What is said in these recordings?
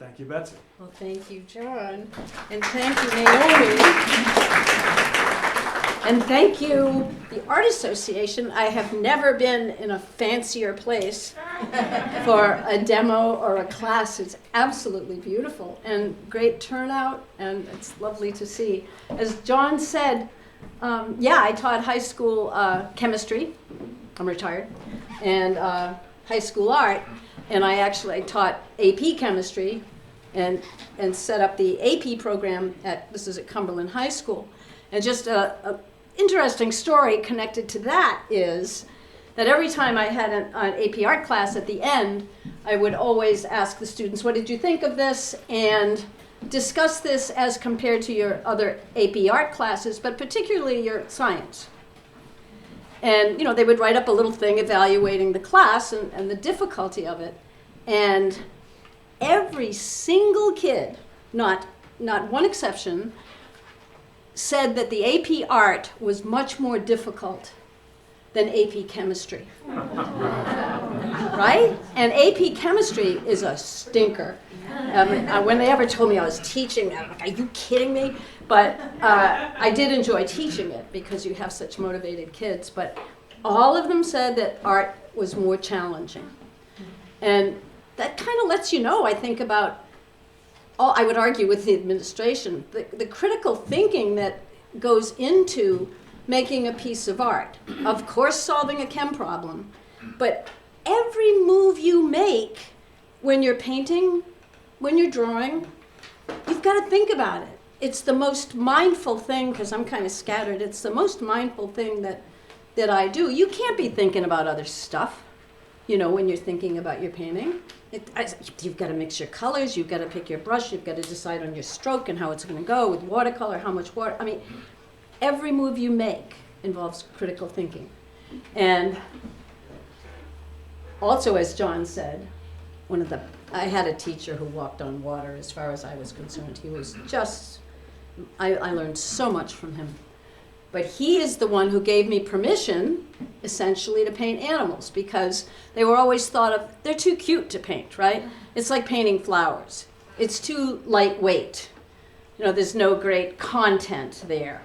Thank you, Betsey. Well, thank you, John. And thank you, Naomi. And thank you, the Art Association. I have never been in a fancier place for a demo or a class. It's absolutely beautiful and great turnout, and it's lovely to see. As John said, I taught high school chemistry. I'm retired. And high school art. And I taught AP chemistry and set up the AP program this is at Cumberland High School. And just a interesting story connected to that is that every time I had an AP art class at the end, I would always ask the students, what did you think of this? And discuss this as compared to your other AP art classes, but particularly your science. And they would write up a little thing evaluating the class and the difficulty of it. And every single kid, not one exception, said that the AP art was much more difficult than AP chemistry. Right? And AP chemistry is a stinker. When they ever told me I was teaching, I'm like, are you kidding me? But I did enjoy teaching it because you have such motivated kids. But all of them said that art was more challenging. And that kind of lets you know, I think, about, I would argue with the administration, the critical thinking that goes into making a piece of art. Of course, solving a chem problem. But every move you make when you're painting, when you're drawing, you've got to think about it. It's the most mindful thing, because I'm kind of scattered, it's the most mindful thing that I do. You can't be thinking about other stuff, when you're thinking about your painting. You've got to mix your colors, you've got to pick your brush, you've got to decide on your stroke and how it's going to go with watercolor, how much water. I mean, every move you make involves critical thinking. And also, as John said, I had a teacher who walked on water as far as I was concerned. He was just, I learned so much from him. But he is the one who gave me permission, essentially, to paint animals, because they were always thought of, they're too cute to paint, right? It's like painting flowers. It's too lightweight. There's no great content there.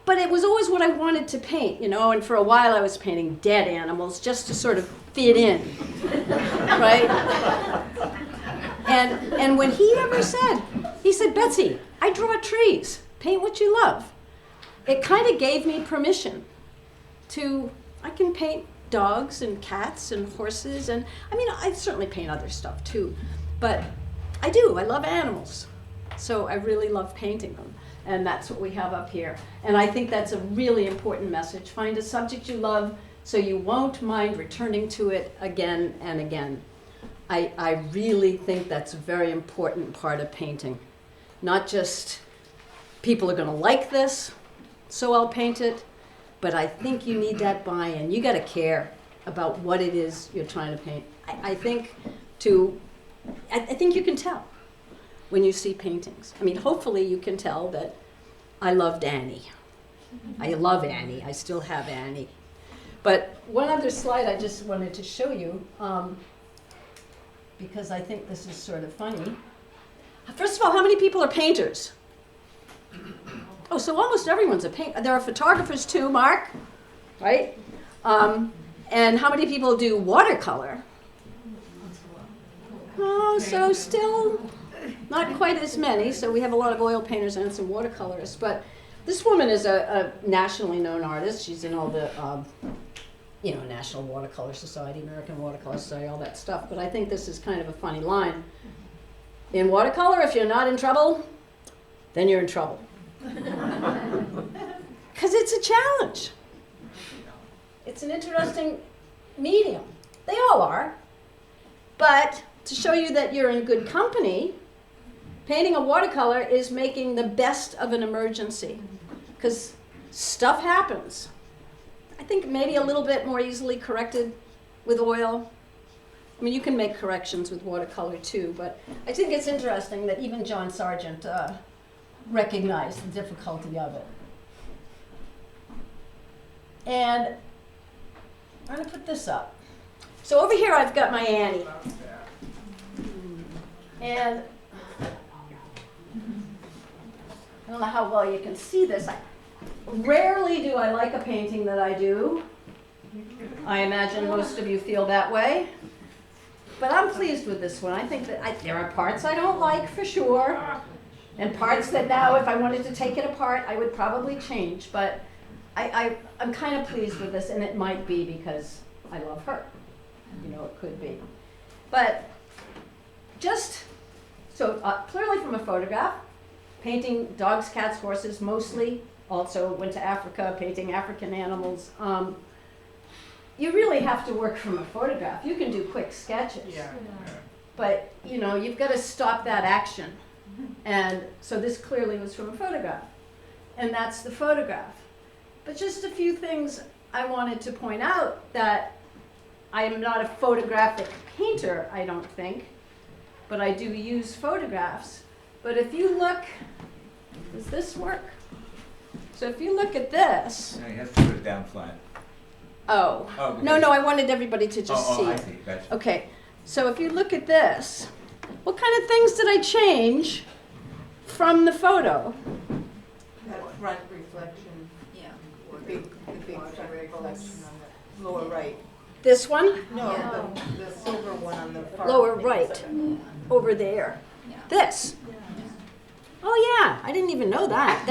But it was always what I wanted to paint, and for a while I was painting dead animals just to sort of fit in, right? And when he said, Betsey, I draw trees. Paint what you love. It kind of gave me permission I can paint dogs and cats and horses, and I certainly paint other stuff too, but I love animals. So I really love painting them, and that's what we have up here. And I think that's a really important message. Find a subject you love so you won't mind returning to it again and again. I really think that's a very important part of painting. Not just people are going to like this, so I'll paint it. But I think you need that buy-in. You got to care about what it is you're trying to paint. I think you can tell when you see paintings. Hopefully you can tell that I loved Annie. I love Annie. I still have Annie. But one other slide I just wanted to show you, because I think this is sort of funny. First of all, how many people are painters? Oh, so almost everyone's a painter. There are photographers too, Mark, right? And how many people do watercolor? Oh, so still not quite as many. So we have a lot of oil painters and some watercolorists. But this woman is a nationally known artist. She's in all the, National Watercolor Society, American Watercolor Society, all that stuff. But I think this is kind of a funny line. In watercolor, if you're not in trouble, then you're in trouble. Because it's a challenge. It's an interesting medium. They all are. But to show you that you're in good company, painting a watercolor is making the best of an emergency. Because stuff happens. I think maybe a little bit more easily corrected with oil. You can make corrections with watercolor too, but I think it's interesting that even John Sargent recognized the difficulty of it. And I'm going to put this up. So over here I've got my Annie. And I don't know how well you can see this. Rarely do I like a painting that I do. I imagine most of you feel that way. But I'm pleased with this one. I think that there are parts I don't like for sure, and parts that now, if I wanted to take it apart, I would probably change. But I'm kind of pleased with this, and it might be because I love her. You know, it could be. But just, so clearly from a photograph, painting dogs, cats, horses mostly. Also went to Africa, painting African animals. You really have to work from a photograph. You can do quick sketches. Yeah. But, you know, you've got to stop that action. And so this clearly was from a photograph. And that's the photograph. But just a few things I wanted to point out, that I am not a photographic painter, I don't think, but I do use photographs. But if you look, does this work? So if you look at this. No, you have to put it down flat. Oh. Oh, No, I wanted everybody to just see I it. see. Gotcha. Okay, so if you look at this, what kind of things did I change from the photo? That front reflection. Yeah. The big front reflection on the lower right. This one? No, the silver one on the far. Lower right, over there. Yeah. This. Oh yeah, I didn't even know that.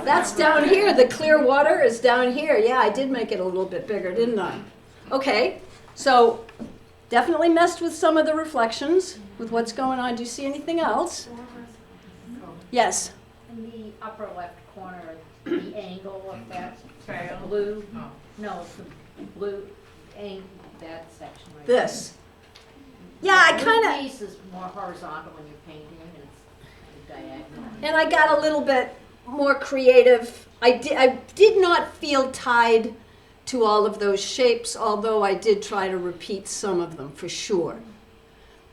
That's down here. The clear water is down here. Yeah, I did make it a little bit bigger, didn't I? Okay, so definitely messed with some of the reflections with what's going on. Do you see anything else? Yes. In the upper left corner, the angle of that blue, no, it's the blue angle, that section right there. This. Yeah, I The kind blue of, piece is more horizontal when you're painting, and it's diagonal. and I got a little bit more creative. I did not feel tied to all of those shapes, although I did try to repeat some of them for sure.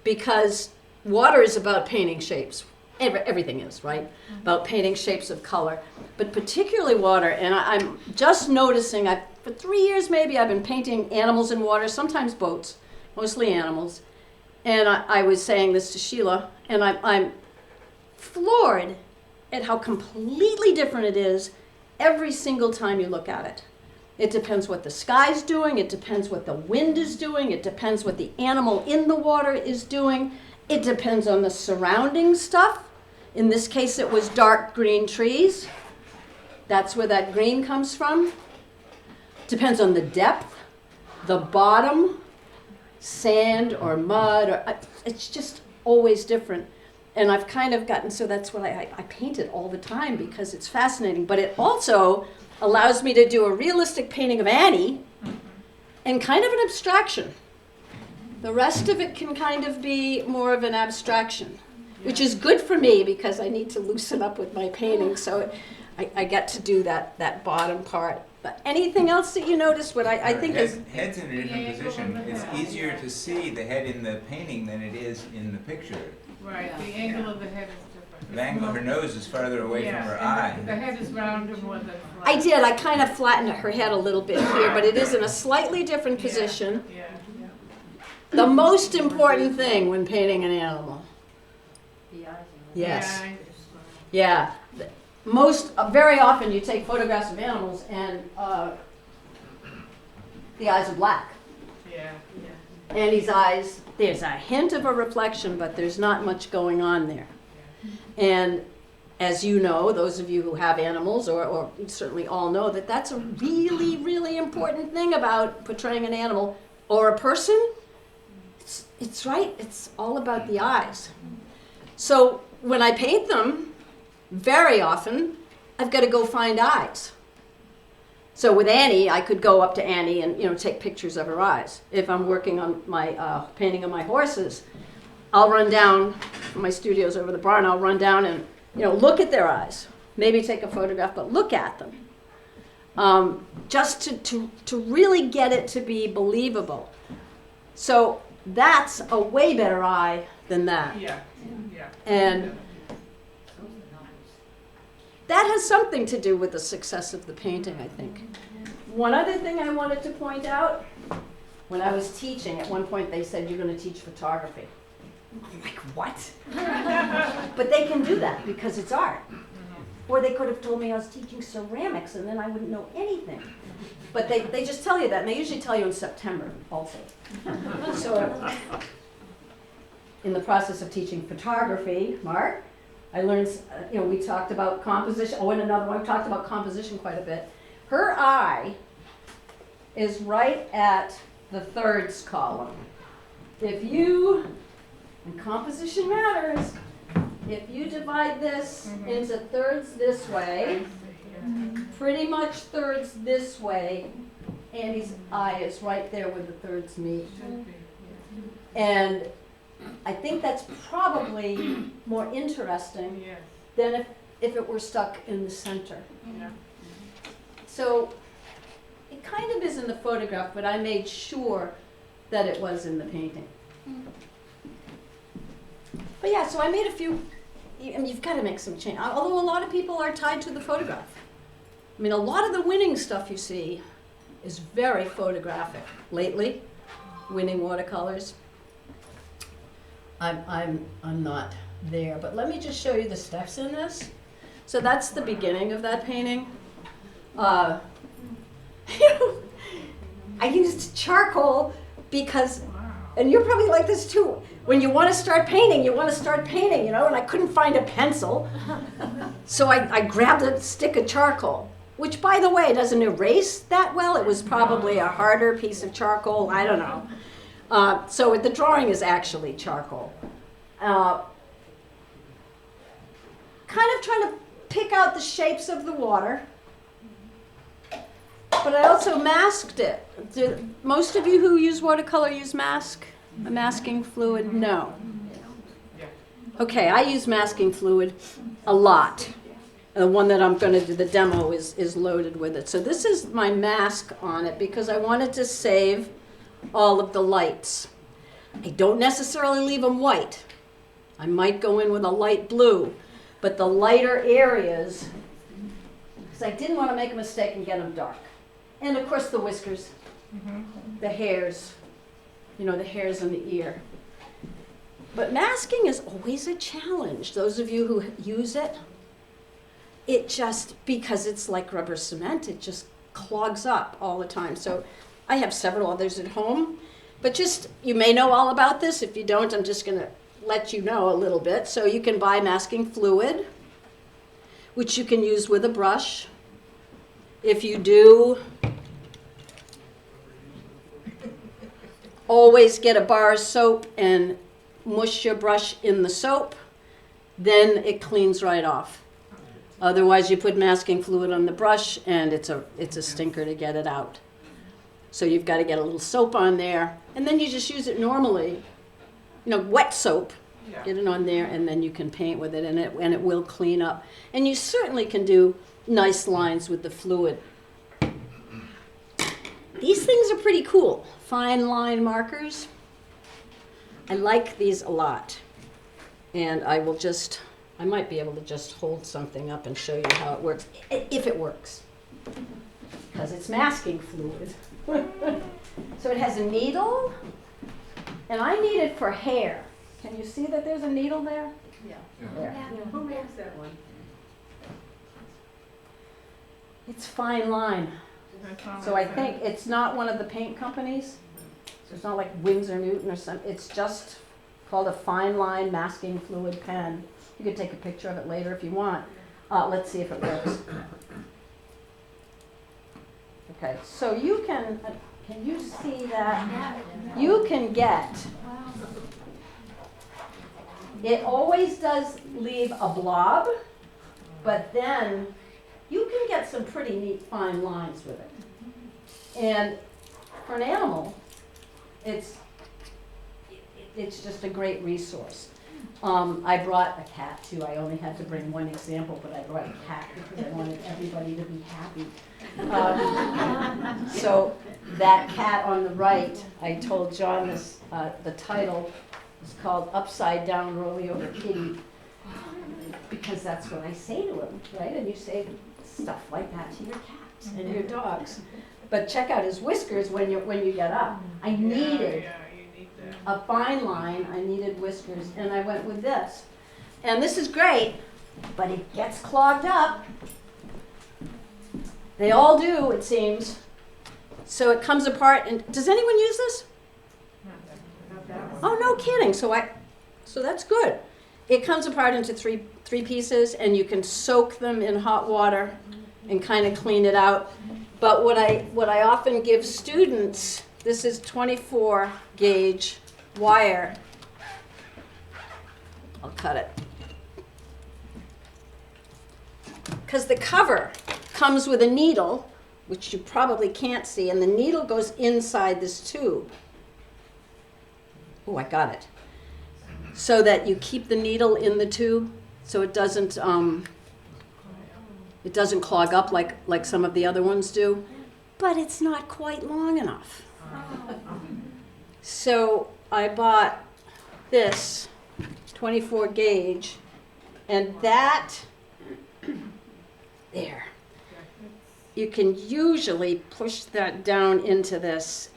Because water is about painting shapes. Everything is, right? About painting shapes of color. But particularly water, and I'm just noticing, for 3 years maybe, I've been painting animals in water, sometimes boats, mostly animals. And I was saying this to Sheila, and I'm floored at how completely different it is every single time you look at it. It depends what the sky's doing, it depends what the wind is doing, it depends what the animal in the water is doing, it depends on the surrounding stuff. In this case, it was dark green trees. That's where that green comes from. Depends on the depth, the bottom, sand or mud, or it's just always different. And I've kind of gotten, so that's what I paint it all the time because it's fascinating. But it also allows me to do a realistic painting of Annie and kind of an abstraction. The rest of it can kind of be more of an abstraction, which is good for me because I need to loosen up with my painting. So I get to do that bottom part. But anything else that you noticed? What I think is Head's in a different position. It's easier to see the head in the painting than it is in the picture. Right, the angle of the head is different. The angle of her nose is farther away from her eye. The head is rounder more than flat. I did. I kind of flattened her head a little bit here, but it is in a slightly different position. Yeah. The most important thing when painting an animal. The eyes. Yes. Yeah. Yeah. Very often you take photographs of animals and the eyes are black. Yeah. Annie's eyes, there's a hint of a reflection, but there's not much going on there. And as you know, those of you who have animals, or certainly all know, that that's a really, really important thing about portraying an animal or a person. It's right, it's all about the eyes. So when I paint them, very often, I've got to go find eyes. So with Annie, I could go up to Annie and take pictures of her eyes. If I'm working on my painting of my horses, I'll run down, my studio's over the barn, I'll run down and look at their eyes. Maybe take a photograph, but look at them. Just to really get it to be believable. So that's a way better eye than that. Yeah. And that has something to do with the success of the painting, I think. One other thing I wanted to point out when I was teaching, at one point they said, you're going to teach photography. I'm like, what? But they can do that because it's art. Or they could have told me I was teaching ceramics and then I wouldn't know anything. But they just tell you that, and they usually tell you in September also. So in the process of teaching photography, Mark, I learned, we talked about composition. Oh, and another one, we talked about composition quite a bit. Her eye is right at the thirds column. If you, and composition matters, if you divide this into thirds this way, pretty much thirds this way, Andy's eye is right there where the thirds meet. And I think that's probably more interesting Yes. than if it were stuck in the center. Yeah. So it kind of is in the photograph, but I made sure that it was in the painting. But yeah, so I made a few, and you've got to make some change. Although a lot of people are tied to the photograph. I mean, a lot of the winning stuff you see is very photographic. Lately, winning watercolors. I'm not there, but let me just show you the steps in this. So that's the beginning of that painting. I used charcoal because, and you're probably like this too, when you want to start painting, and I couldn't find a pencil. So I grabbed a stick of charcoal, which by the way doesn't erase that well. It was probably a harder piece of charcoal, I don't know. So the drawing is actually charcoal. Kind of trying to pick out the shapes of the water. But I also masked it. Do most of you who use watercolor use a masking fluid? No. Okay, I use masking fluid a lot. The one that I'm going to do, the demo, is loaded with it. So this is my mask on it because I wanted to save all of the lights. I don't necessarily leave them white. I might go in with a light blue, but the lighter areas, because I didn't want to make a mistake and get them dark. And of course the whiskers, the hairs, the hairs in the ear. But masking is always a challenge. Those of you who use it, it just, because it's like rubber cement, it just clogs up all the time. So I have several others at home, but just, you may know all about this. If you don't, I'm just going to let you know a little bit. So you can buy masking fluid, which you can use with a brush. If you do, always get a bar of soap and mush your brush in the soap, then it cleans right off. Otherwise, you put masking fluid on the brush and it's a stinker to get it out. So you've got to get a little soap on there, and then you just use it normally, wet soap. Yeah. Get it on there, and then you can paint with it, and it will clean up. And you certainly can do nice lines with the fluid. These things are pretty cool. Fine line markers. I like these a lot. And I might be able to just hold something up and show you how it works, if it works. Because it's masking fluid. So it has a needle, and I need it for hair. Can you see that there's a needle there? Yeah. There. Who makes that one? It's fine line. So I think it's not one of the paint companies. So it's not like Winsor Newton or something. It's just called a fine line masking fluid pen. You can take a picture of it later if you want. Let's see if it works. Okay, so you can you see that? You can get, it always does leave a blob, but then you can get some pretty neat fine lines with it. And for an animal, it's just a great resource. I brought a cat too. I only had to bring one example, but I brought a cat because I wanted everybody to be happy. So that cat on the right, I told John this, the title is called Upside Down Rolling Over Kitty, because that's what I say to him, right? And you say stuff like that to your cats and your dogs. But check out his whiskers when you get up. I needed Yeah, you need that. a fine line, I needed whiskers, and I went with this. And this is great, but it gets clogged up. They all do, it seems. So it comes apart, and does anyone use this? Oh, no kidding. So that's good. It comes apart into three pieces, and you can soak them in hot water and kind of clean it out. But what I often give students, this is 24 gauge wire. I'll cut it. Because the cover comes with a needle, which you probably can't see, and the needle goes inside this tube. Oh, I got it. So that you keep the needle in the tube, so it doesn't clog up like some of the other ones do, but it's not quite long enough. So I bought this 24 gauge, and that, there. You can usually push that down into this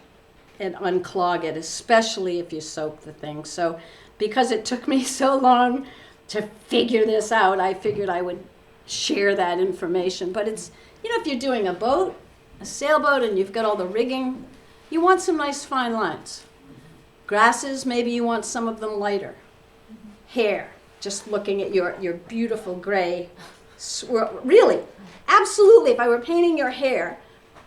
and unclog it, especially if you soak the thing. So because it took me so long to figure this out, I figured I would share that information. But it's, if you're doing a boat, a sailboat, and you've got all the rigging, you want some nice fine lines. Grasses, maybe you want some of them lighter. Hair, just looking at your beautiful gray swirl. Really, absolutely, if I were painting your hair,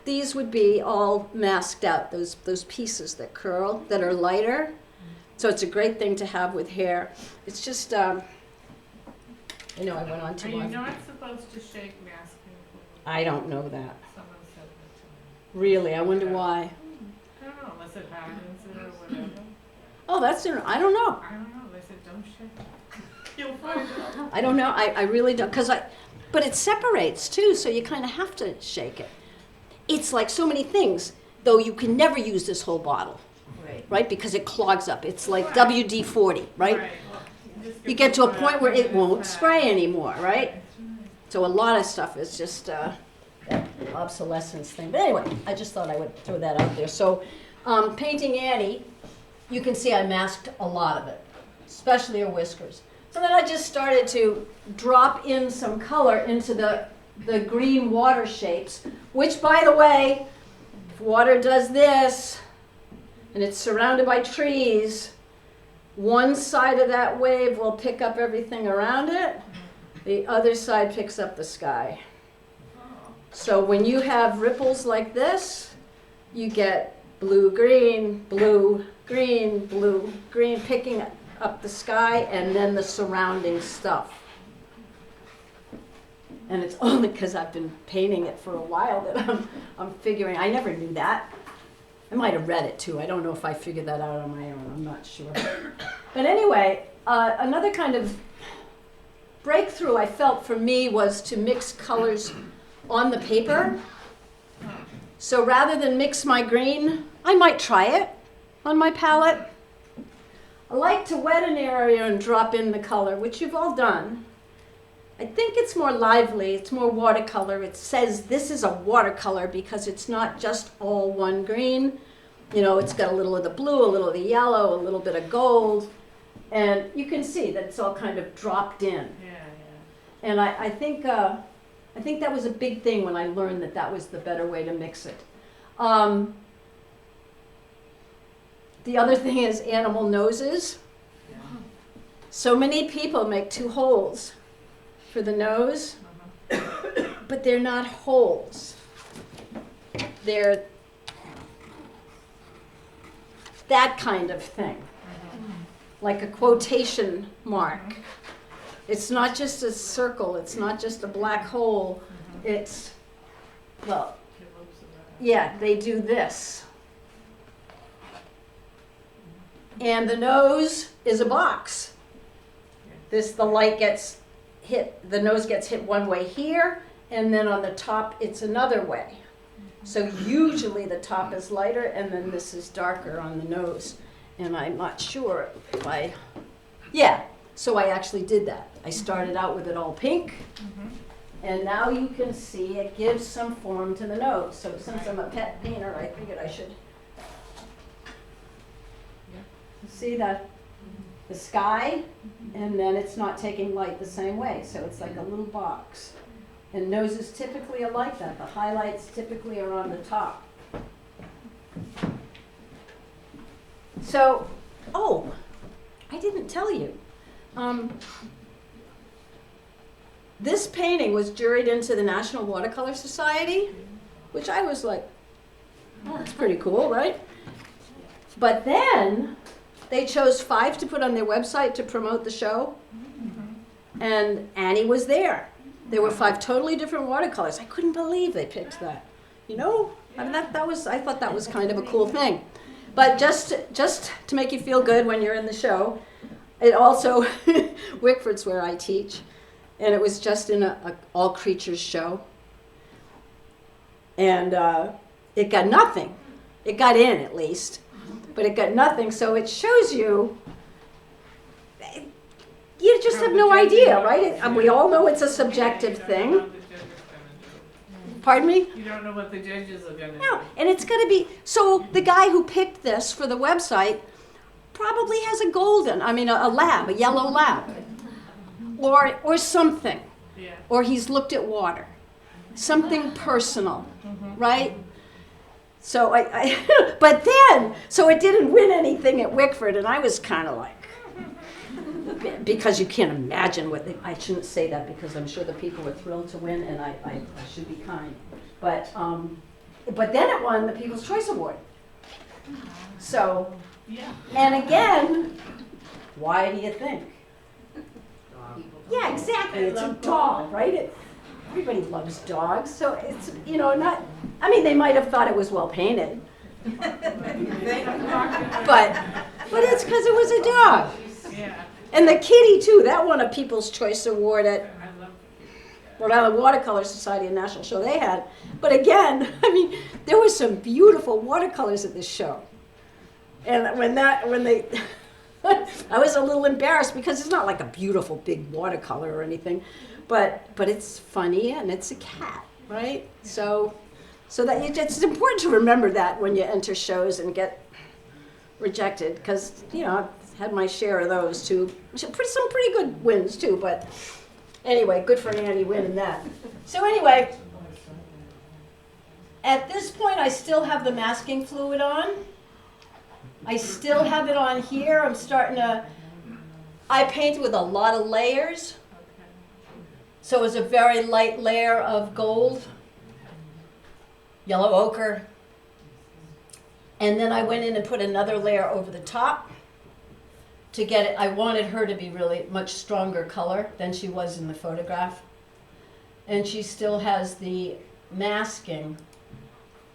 these would be all masked out, those pieces that curl, that are lighter. So it's a great thing to have with hair. It's just, I went on too Are you long. not supposed to shake masking fluid? I don't know that. Someone said that to me. Really, I wonder why. I don't know, unless it hardens it or whatever. Oh, I don't know. I don't know, they said don't shake it. You'll find out. I don't know. I really don't, but it separates too, so you kind of have to shake it. It's like so many things, though you can never use this whole bottle, right? Because it clogs up. It's like WD-40, right? You get to a point where it won't spray anymore, right? So a lot of stuff is just that obsolescence thing. But anyway, I just thought I would throw that out there. So painting Annie, you can see I masked a lot of it, especially her whiskers. So then I just started to drop in some color into the green water shapes, which, by the way, if water does this, and it's surrounded by trees, one side of that wave will pick up everything around it, the other side picks up the sky. So when you have ripples like this, you get blue, green, picking up the sky, and then the surrounding stuff. And it's only because I've been painting it for a while that I'm figuring. I never knew that. I might have read it too. I don't know if I figured that out on my own. I'm not sure. But anyway, another kind of breakthrough I felt for me was to mix colors on the paper. So rather than mix my green, I might try it on my palette. I like to wet an area and drop in the color, which you've all done. I think it's more lively, it's more watercolor. It says this is a watercolor because it's not just all one green. It's got a little of the blue, a little of the yellow, a little bit of gold. And you can see that it's all kind of dropped in. Yeah. And I think that was a big thing when I learned that was the better way to mix it. The other thing is animal noses. So many people make 2 holes for the nose, but they're not holes. They're that kind of thing, like a quotation mark. It's not just a circle, it's not just a black hole, it's, yeah, they do this. And the nose is a box. The light gets hit, the nose gets hit one way here, and then on the top it's another way. So usually the top is lighter, and then this is darker on the nose. And I'm not sure if so I actually did that. I started out with it all pink, And now you can see it gives some form to the nose. So since I'm a pet painter, I figured I should see the sky, and then it's not taking light the same way. So it's like a little box. And noses typically are like that. The highlights typically are on the top. So, oh, I didn't tell you. This painting was juried into the National Watercolor Society, which I was like, oh, that's pretty cool, right? But then they chose 5 to put on their website to promote the show, and Annie was there. There were 5 totally different watercolors. I couldn't believe they picked that. You know, I mean, I thought that was kind of a cool thing. But just to make you feel good when you're in the show, it also, Wickford's where I teach, and it was just in a all creatures show. And it got nothing. It got in at least, but it got nothing. So it shows you, you just have no idea, right? We all know it's a subjective thing. Pardon me? You don't know what the judges are going to do. No, and it's going to be, so the guy who picked this for the website probably has a lab, a yellow lab, or something, Yeah. or he's looked at water, something personal, right? So but then, so it didn't win anything at Wickford, and I was kind of like, because you can't imagine I shouldn't say that because I'm sure the people were thrilled to win, and I should be kind. But then it won the People's Choice Award. So, Yeah. and again, why do you think? Yeah, exactly. It's a dog, right? Everybody loves dogs, so it's, not, I mean, they might have thought it was well painted. But it's because it was a dog. Yeah. And the kitty, too, that won a People's Choice Award at I love Rhode Island Watercolor Society and National Show they had. But again, I mean, there were some beautiful watercolors at this show. And when they, I was a little embarrassed because it's not like a beautiful big watercolor or anything, but it's funny and it's a cat, right? So that it's important to remember that when you enter shows and get rejected, because I've had my share of those too. Some pretty good wins too, but anyway, good for Annie winning that. So anyway, at this point I still have the masking fluid on. I still have it on here. I painted with a lot of layers. So it was a very light layer of gold, yellow ochre, and then I went in and put another layer over the top to get it. I wanted her to be really much stronger color than she was in the photograph. And she still has the masking.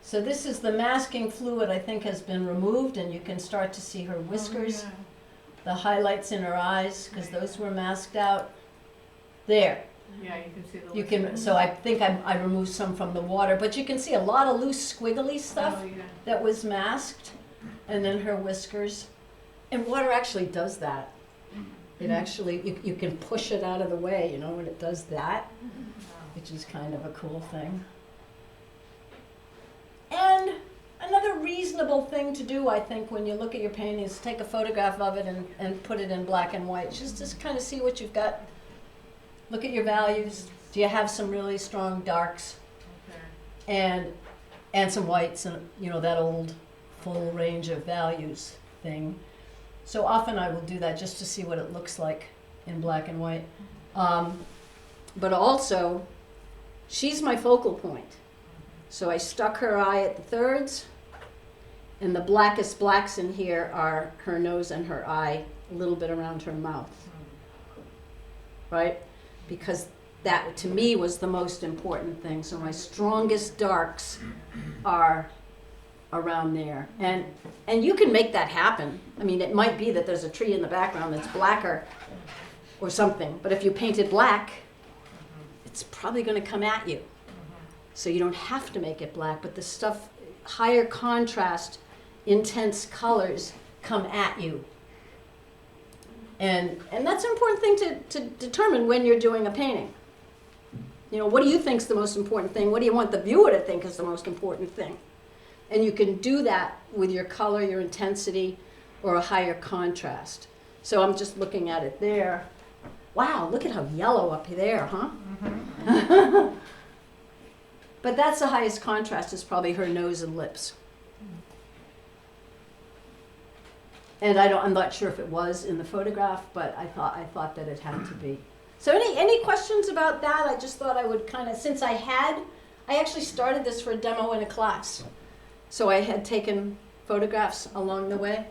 So this is the masking fluid, I think, has been removed, and you can start to see her whiskers, the highlights in her eyes, because those were masked out. There. Yeah, you can see the whiskers. So I think I removed some from the water, but you can see a lot of loose squiggly stuff Oh, yeah. that was masked, and then her whiskers. And water actually does that. It actually, you can push it out of the way, when it does that, which is kind of a cool thing. And another reasonable thing to do, I think, when you look at your painting is take a photograph of it and put it in black and white, just to kind of see what you've got. Look at your values. Do you have some really strong darks Okay. and some whites and that old full range of values thing. So often I will do that just to see what it looks like in black and white. But also, she's my focal point. So I stuck her eye at the thirds, and the blackest blacks in here are her nose and her eye, a little bit around her mouth. Right? Because that, to me, was the most important thing. So my strongest darks are around there. And you can make that happen. I mean, it might be that there's a tree in the background that's blacker or something, but if you paint it black, it's probably going to come at you. So you don't have to make it black, but the stuff, higher contrast, intense colors come at you. And that's an important thing to determine when you're doing a painting. You know, what do you think's the most important thing? What do you want the viewer to think is the most important thing? And you can do that with your color, your intensity, or a higher contrast. So I'm just looking at it there. Wow, look at how yellow up there, huh? Mm-hmm. But that's the highest contrast, is probably her nose and lips. And I'm not sure if it was in the photograph, but I thought that it had to be. So any questions about that? I just thought I would kind of, since I actually started this for a demo in a class. So I had taken photographs along the way.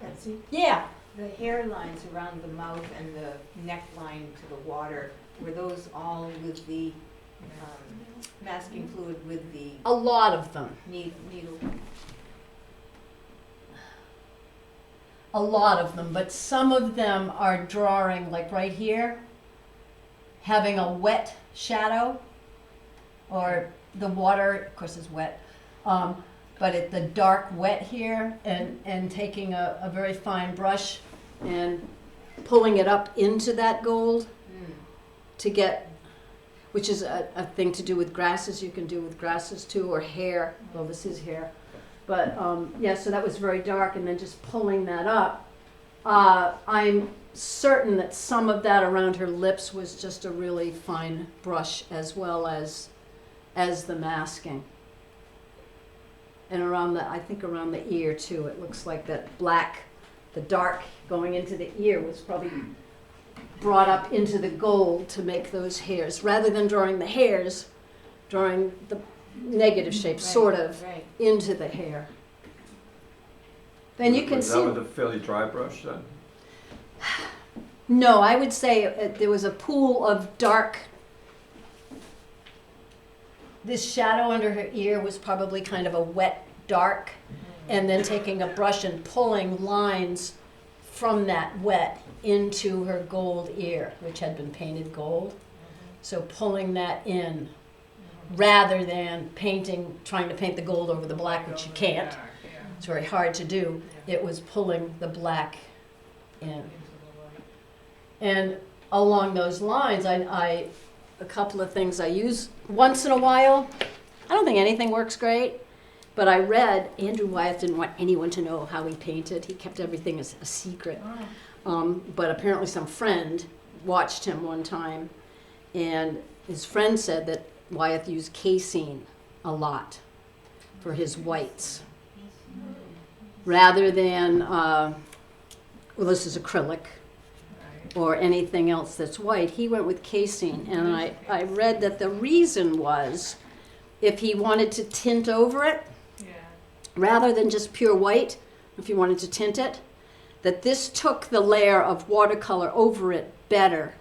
Betsy, Yeah. the hairlines around the mouth and the neckline to the water, were those all with the masking fluid with the A lot of them. needle? A lot of them, but some of them are drawing, like right here, having a wet shadow, or the water, of course, is wet, but the dark wet here, and taking a very fine brush and pulling it up into that gold to get, which is a thing to do with grasses. You can do with grasses too, or hair. Well, this is hair. But yeah, so that was very dark, and then just pulling that up. I'm certain that some of that around her lips was just a really fine brush, as well as the masking. And I think around the ear too, it looks like that black, the dark going into the ear was probably brought up into the gold to make those hairs. Rather than drawing the hairs, drawing the negative shape, sort of, Right. into the hair. Then you can Was see. that with a fairly dry brush then? No, I would say there was a pool of dark. This shadow under her ear was probably kind of a wet dark, and then taking a brush and pulling lines from that wet into her gold ear, which had been painted gold. So pulling that in, rather than trying to paint the gold over the black, which you can't. It's very hard to do. It was pulling the black in. And along those lines, a couple of things I use once in a while. I don't think anything works great, but I read Andrew Wyeth didn't want anyone to know how he painted. He kept everything as a secret. But apparently some friend watched him one time, and his friend said that Wyeth used casein a lot for his whites. Rather than, well, this is acrylic or anything else that's white, he went with casein. And I read that the reason was if he wanted to tint over it, rather than just pure white, if you wanted to tint it, that this took the layer of watercolor over it better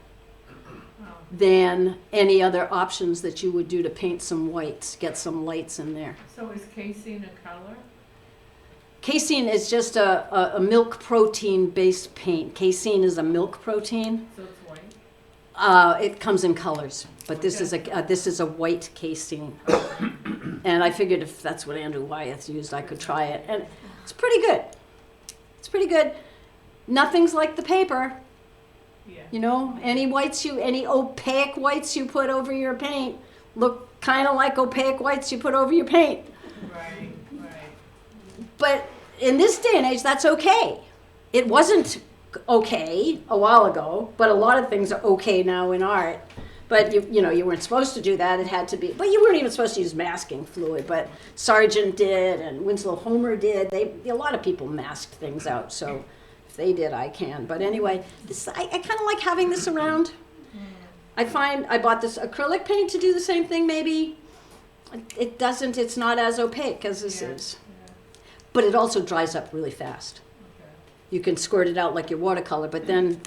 than any other options that you would do to paint some whites, get some lights in there. So is casein a color? Casein is just a milk protein based paint. Casein is a milk protein. So it's white? It comes in colors, but this is a white casein. And I figured if that's what Andrew Wyeth used, I could try it, and it's pretty good. It's pretty good. Nothing's like the paper. Yeah. You know, any opaque whites you put over your paint look kind of like opaque whites you put over your paint. Right, right. But in this day and age, that's okay. It wasn't okay a while ago, but a lot of things are okay now in art. But you know, you weren't supposed to do that. It had to be, but you weren't even supposed to use masking fluid. But Sargent did, and Winslow Homer did. A lot of people masked things out. So if they did, I can. But anyway, I kind of like having this around. I bought this acrylic paint to do the same thing. Maybe it's not as opaque as this is. Yeah. But it also dries up really fast. Okay. You can squirt it out like your watercolor, but then,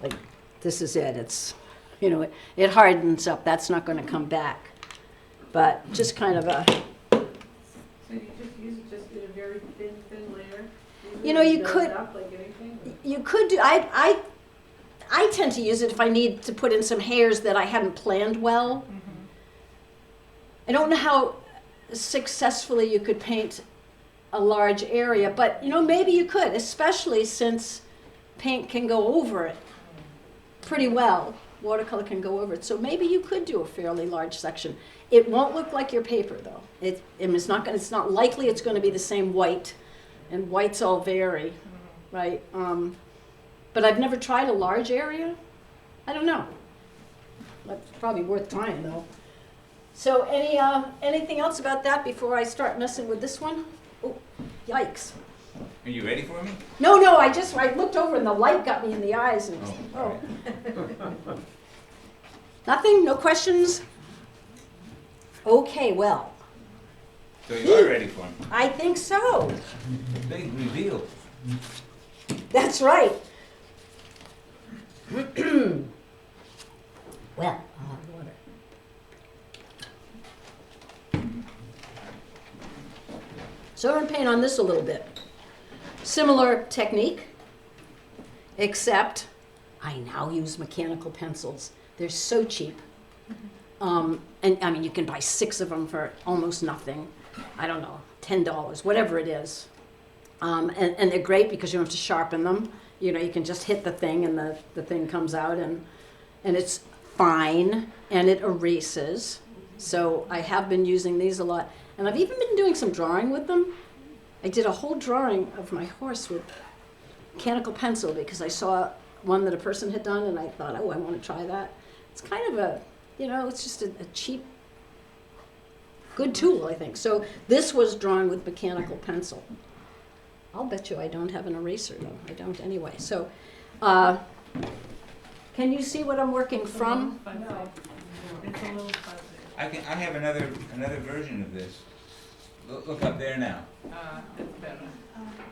like, this is it. It's, you know, it hardens up. That's not going to come back. But just kind of a, So you just use it just in a very thin layer? You know, you build could- it up like anything? you could do, I tend to use it if I need to put in some hairs that I hadn't planned well. Mm-hmm. I don't know how successfully you could paint a large area, but you know, maybe you could, especially since paint can go over it pretty well. watercolor can go over it. So maybe you could do a fairly large section. It won't look like your paper though. It's not likely it's going to be the same white, and whites all vary, right? But I've never tried a large area. I don't know. That's probably worth trying though. So anything else about that before I start messing with this one? Oh, yikes. Are you ready for me? No, I looked over and the light got me in the eyes. And Oh. Nothing? No questions? Okay, well, So you are ready for me. I think so. Big reveal. That's right. Well, I'll have water. So I'm going to paint on this a little bit. Similar technique, except I now use mechanical pencils. They're so cheap. And I mean, you can buy 6 of them for almost nothing. I don't know, $10, whatever it is. And they're great because you don't have to sharpen them. You know, you can just hit the thing and the thing comes out, and it's fine and it erases. So I have been using these a lot. And I've even been doing some drawing with them. I did a whole drawing of my horse with mechanical pencil because I saw one that a person had done and I thought, oh, I want to try that. It's kind of a, you know, it's just a cheap, good tool, I think. So this was drawn with mechanical pencil. I'll bet you I don't have an eraser, though. I don't anyway. So can you see what I'm working from? No. It's a little fuzzy. I have another version of this. Look up there now. It's better.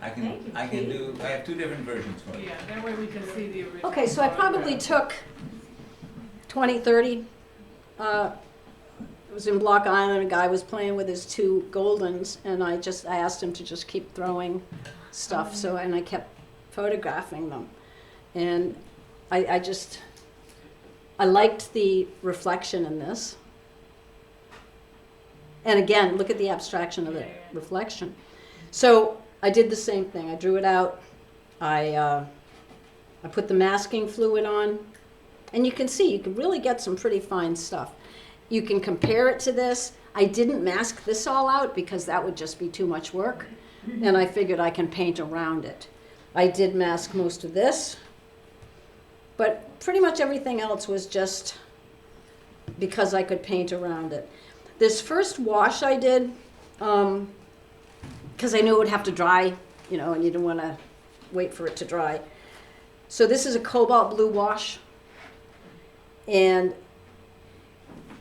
I Thank can you, I have 2 different versions for you. Yeah, that way we can see the original. Okay, so I probably took 20, 30. It was in Block Island. A guy was playing with his 2 Goldens, and I asked him to just keep throwing stuff. So, and I kept photographing them, and I liked the reflection in this. And again, look at the abstraction of the reflection. So I did the same thing. I drew it out. I put the masking fluid on. And you can see, you can really get some pretty fine stuff. You can compare it to this. I didn't mask this all out because that would just be too much work. And I figured I can paint around it. I did mask most of this. But pretty much everything else was just because I could paint around it. This first wash I did, because I knew it would have to dry, you know, and you didn't want to wait for it to dry. So this is a cobalt blue wash. And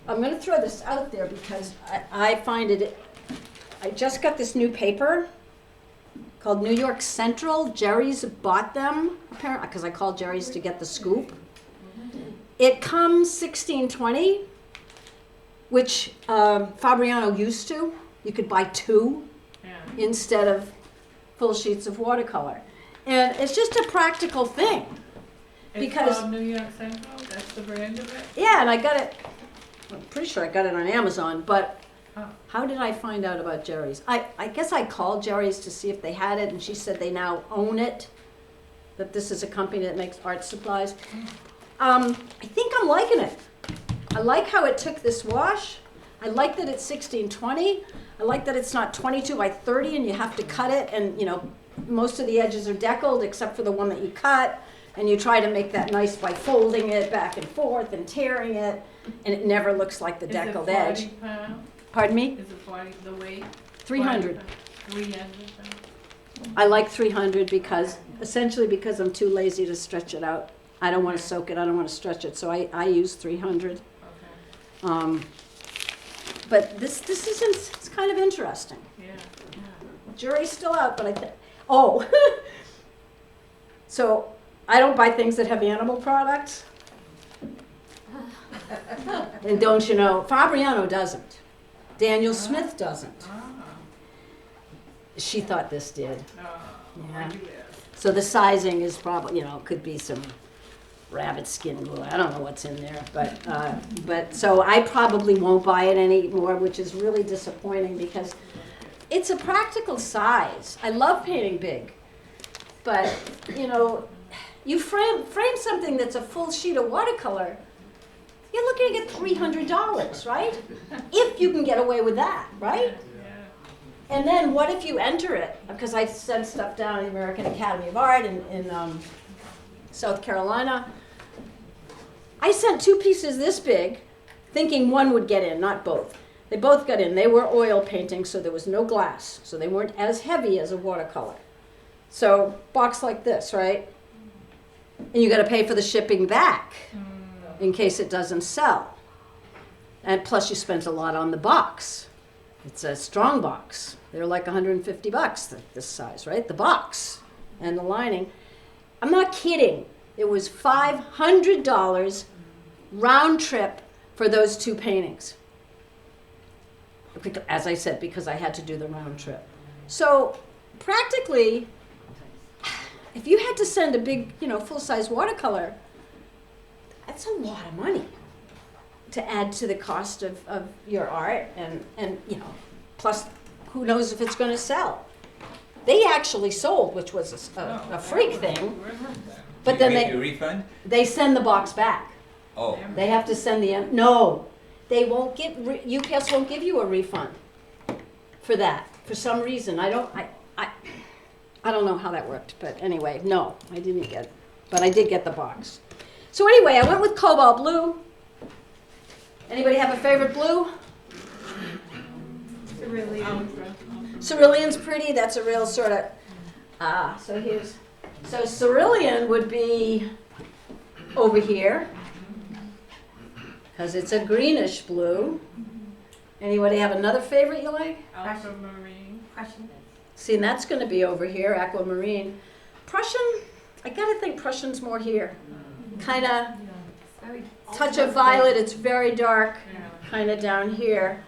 I'm going to throw this out there because I find it, I just got this new paper called New York Central. Jerry's bought them, apparently, because I called Jerry's to get the scoop. It comes 1620. Which Fabriano used to. You could buy 2 instead of full sheets of watercolor. And it's just a practical thing. Because it's called New York Central? That's the brand of it? Yeah, and I got it, I'm pretty sure I got it on Amazon, but how did I find out about Jerry's? I guess I called Jerry's to see if they had it, and she said they now own it, that this is a company that makes art supplies. I think I'm liking it. I like how it took this wash. I like that it's 1620. I like that it's not 22 by 30 and you have to cut it, and you know, most of the edges are deckled except for the one that you cut, and you try to make that nice by folding it back and forth and tearing it, and it never looks like the deckled edge. Is it 40 pounds? Pardon me? Is it 40, the weight? 300. 300 pounds. I like 300 because, essentially because I'm too lazy to stretch it out. I don't want to soak it, I don't want to stretch it, so I use 300. Okay. But this isn't, it's kind of interesting. Yeah. Jury's still out, but I think, oh. So I don't buy things that have animal products. And don't you know, Fabriano doesn't. Daniel Smith doesn't. She thought this did. Yeah. So the sizing is probably, you know, could be some rabbit skin glue. I don't know what's in there, but so I probably won't buy it anymore, which is really disappointing because it's a practical size. I love painting big, but you know, you frame something that's a full sheet of watercolor. you're looking at $300, right? If you can get away with that, right? And then what if you enter it? Because I sent stuff down to the American Academy of Art in South Carolina. I sent 2 pieces this big, thinking one would get in, not both. They both got in. They were oil paintings, so there was no glass. So they weren't as heavy as a watercolor. So box like this, right? And you got to pay for the shipping back in case it doesn't sell. And plus you spent a lot on the box. It's a strong box. They're like $150, this size, right? The box and the lining. I'm not kidding. It was $500 round trip for those 2 paintings. As I said, because I had to do the round trip. So practically, if you had to send a big, full-size watercolor, that's a lot of money to add to the cost of your art, and plus who knows if it's going to sell. They actually sold, which was a freak thing, but then you get your refund? they send the box back. Oh, They have to send no, they won't get, UPS won't give you a refund for that, for some reason. I don't know how that worked, but anyway, no, I didn't get it, but I did get the box. So anyway, I went with cobalt blue. Anybody have a favorite blue? Cerulean's pretty. That's a real sort of, so cerulean would be over here, because it's a greenish blue. Anybody have another favorite you like? Aquamarine. See, and that's going to be over here, aquamarine. Prussian, I got to think Prussian's more here. Kind of touch of violet, it's very dark, kind of down here.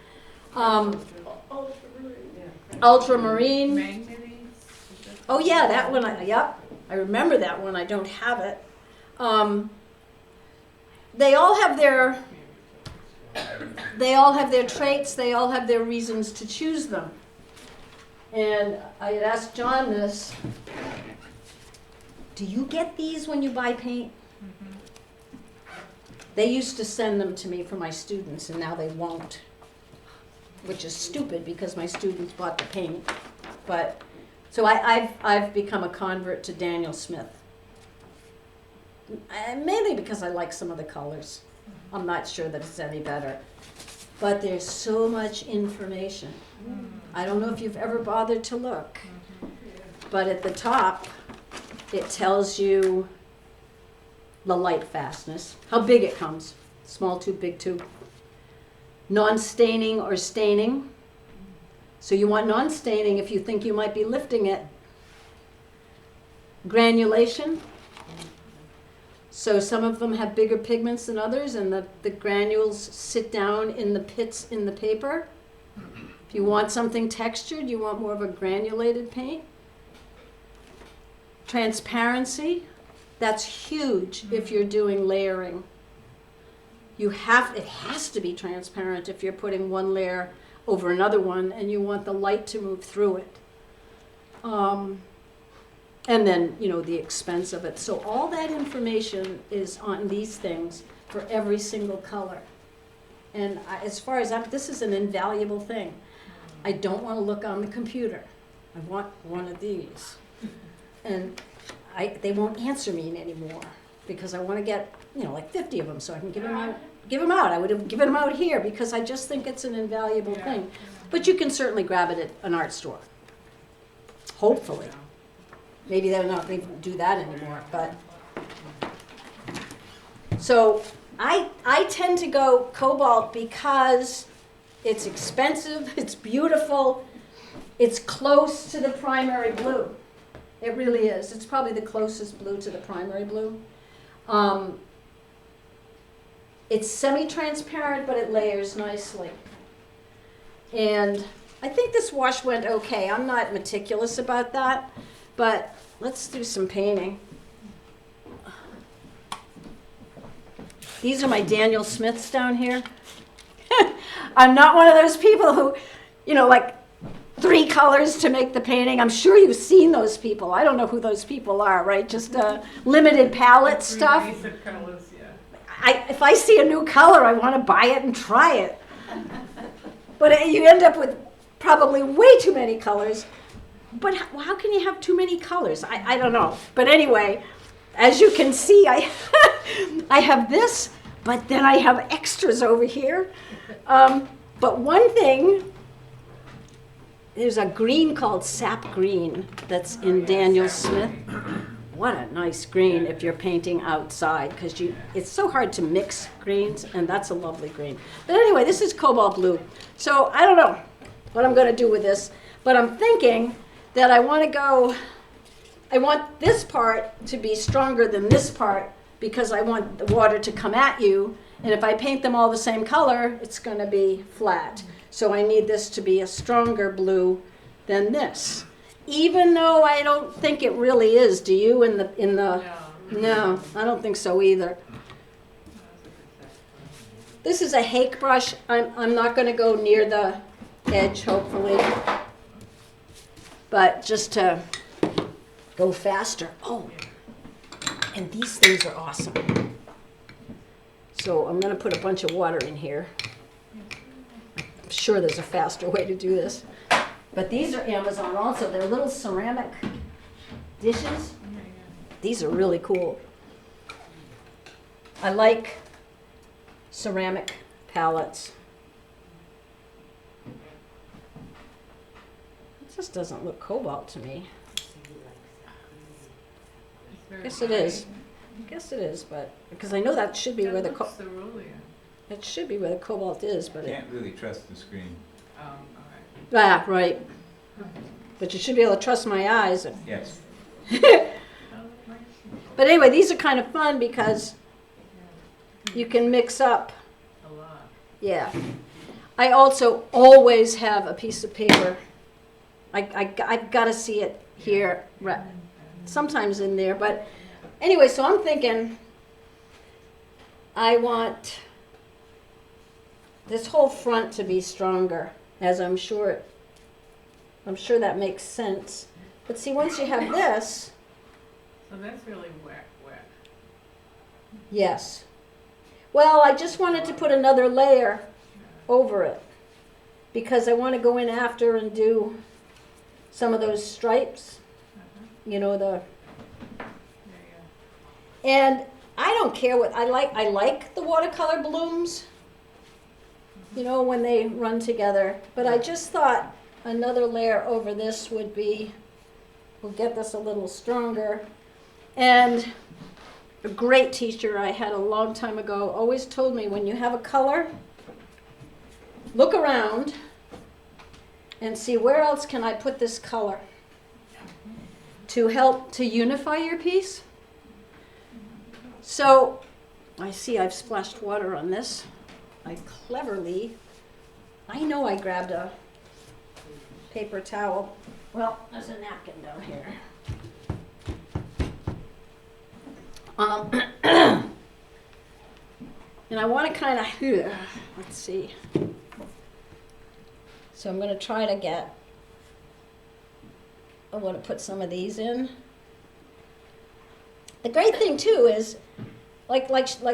Ultramarine. Manganese. Oh yeah, that one, yep. I remember that one, I don't have it. They all have their traits, they all have their reasons to choose them. And I had asked John this, do you get these when you buy paint? They used to send them to me for my students, and now they won't, which is stupid because my students bought the paint. But so I've become a convert to Daniel Smith, mainly because I like some of the colors. I'm not sure that it's any better, but there's so much information. I don't know if you've ever bothered to look, but at the top it tells you the light fastness, how big it comes, small tube, big tube. Non-staining or staining. So you want non-staining if you think you might be lifting it. Granulation. So some of them have bigger pigments than others, and the granules sit down in the pits in the paper. If you want something textured, you want more of a granulated paint. Transparency. That's huge if you're doing layering. It has to be transparent if you're putting one layer over another one and you want the light to move through it. And then, the expense of it. So all that information is on these things for every single color. And as far as this is an invaluable thing. I don't want to look on the computer. I want one of these. And they won't answer me anymore because I want to get, like 50 of them so I can give them out. I would have given them out here because I just think it's an invaluable thing. But you can certainly grab it at an art store. Hopefully. Maybe they're not going to do that anymore, but. So I tend to go cobalt because it's expensive, it's beautiful, it's close to the primary blue. It really is. It's probably the closest blue to the primary blue. It's semi-transparent, but it layers nicely. And I think this wash went okay. I'm not meticulous about that, but let's do some painting. These are my Daniel Smiths down here. I'm not one of those people who, like 3 colors to make the painting. I'm sure you've seen those people. I don't know who those people are, right? Just limited palette stuff. Basic colors, yeah. if I see a new color, I want to buy it and try it. But you end up with probably way too many colors. But how can you have too many colors? I don't know. But anyway, as you can see, I have this, but then I have extras over here. But one thing, there's a green called sap green that's in Daniel Smith. What a nice green if you're painting outside, because it's so hard to mix greens, and that's a lovely green. But anyway, this is cobalt blue. So I don't know what I'm going to do with this, but I'm thinking that I want this part to be stronger than this part, because I want the water to come at you, and if I paint them all the same color, it's going to be flat. So I need this to be a stronger blue than this. Even though I don't think it really is, do you? No, I don't think so either. This is a hake brush. I'm not going to go near the edge, hopefully, but just to go faster. Oh, and these things are awesome. So I'm going to put a bunch of water in here. I'm sure there's a faster way to do this. But these are Amazon also. They're little ceramic dishes. These are really cool. I like ceramic palettes. It just doesn't look cobalt to me. I guess it is. I guess it is, but because I know that should be where the it should be where the cobalt is, but Can't really trust the screen. ah, right. But you should be able to trust my eyes. Yes. But anyway, these are kind of fun because you can mix up. A lot. Yeah. I also always have a piece of paper. I've got to see it here, sometimes in there. But anyway, so I'm thinking I want this whole front to be stronger, as I'm sure that makes sense. But see, once you have this, So that's really wet. yes. Well, I just wanted to put another layer over it because I want to go in after and do some of those stripes, you know, and I don't care what I like the watercolor blooms, you know, when they run together, but I just thought another layer over this will get this a little stronger. And a great teacher I had a long time ago always told me, when you have a color, look around and see where else can I put this color to help to unify your piece. So I see I've splashed water on this. I know I grabbed a paper towel. Well, there's a napkin down here. And I want to kind of, let's see. So I'm going to try to I want to put some of these in. The great thing too is, like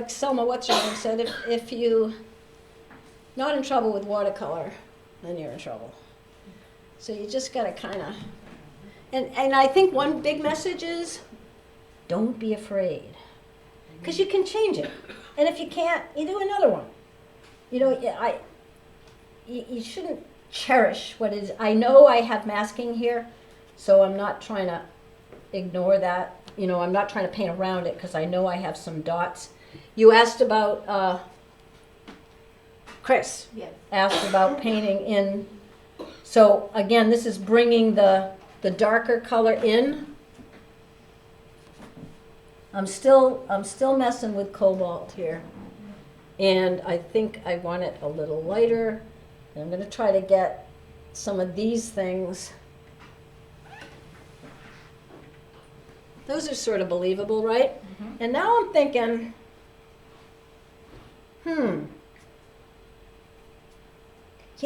Selma What's-Her-Name said, if you not in trouble with watercolor, then you're in trouble. So you just got to kind of, and I think one big message is, don't be afraid, because you can change it. And if you can't, you do another one. You know, you shouldn't cherish what is. I know I have masking here, so I'm not trying to ignore that. You know, I'm not trying to paint around it because I know I have some dots. You asked about, Chris Yes. asked about painting in. So again, this is bringing the darker color in. I'm still messing with cobalt here, and I think I want it a little lighter. And I'm going to try to get some of these things. Those are sort of believable, right? Mm-hmm. And now I'm thinking, you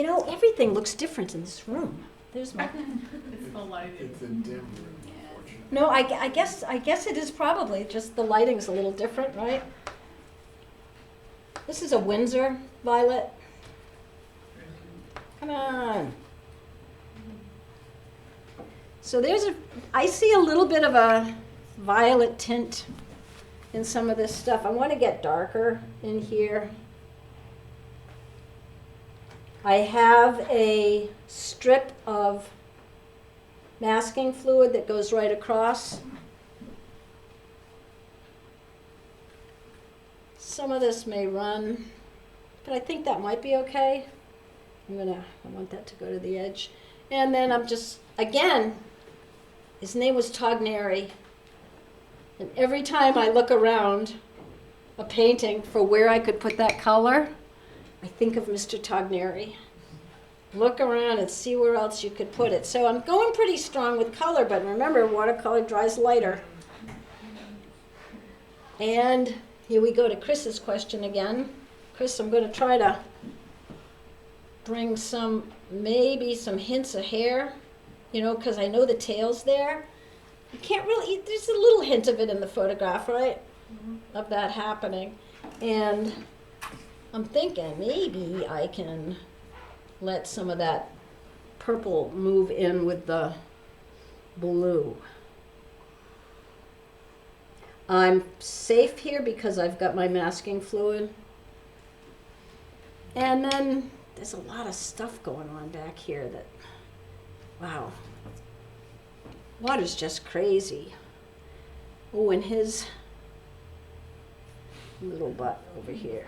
know, everything looks different in this room. There's my. It's the lighting. It's a dim room, unfortunately. No, I guess it is probably just the lighting's a little different, right? This is a Windsor violet. Come on. So I see a little bit of a violet tint in some of this stuff. I want to get darker in here. I have a strip of masking fluid that goes right across. Some of this may run, but I think that might be okay. I want that to go to the edge. And then I'm just, again, his name was Togneri. And every time I look around a painting for where I could put that color, I think of Mr. Togneri. Look around and see where else you could put it. So I'm going pretty strong with color, but remember, watercolor dries lighter. And here we go to Chris's question again. Chris, I'm going to try to bring maybe some hints of hair, because I know the tail's there. You can't really, there's a little hint of it in the photograph, right? Of that happening. And I'm thinking maybe I can let some of that purple move in with the blue. I'm safe here because I've got my masking fluid. And then there's a lot of stuff going on back here that, wow. Water's just crazy. Oh, and his little butt over here.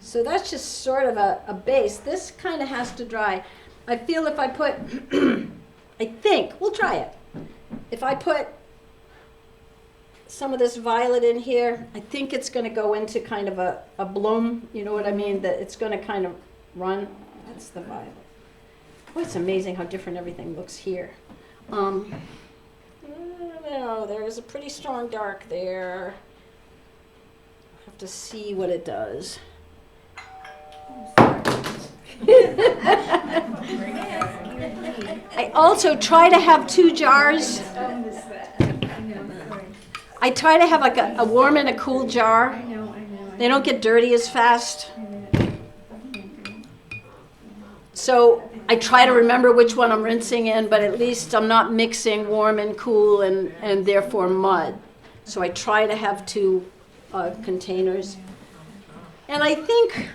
So that's just sort of a base. This kind of has to dry. I feel if I put, I think, we'll try it. If I put some of this violet in here, I think it's going to go into kind of a bloom, you know what I mean? That it's going to kind of run. That's the violet. Boy, it's amazing how different everything looks here. No, there's a pretty strong dark there. I'll have to see what it does. I also try to have 2 jars. I try to have like a warm and a cool jar. They don't get dirty as fast. So I try to remember which one I'm rinsing in, but at least I'm not mixing warm and cool and therefore mud. So I try to have 2 containers. And I think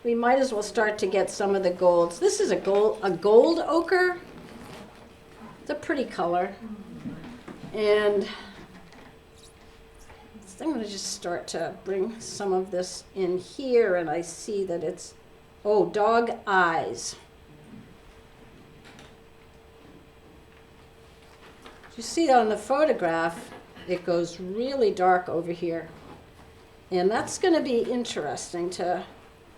we might as well start to get some of the golds. This is a gold ochre. It's a pretty color. And I'm going to just start to bring some of this in here, and I see that it's, dog eyes. You see that on the photograph, it goes really dark over here. And that's going to be interesting to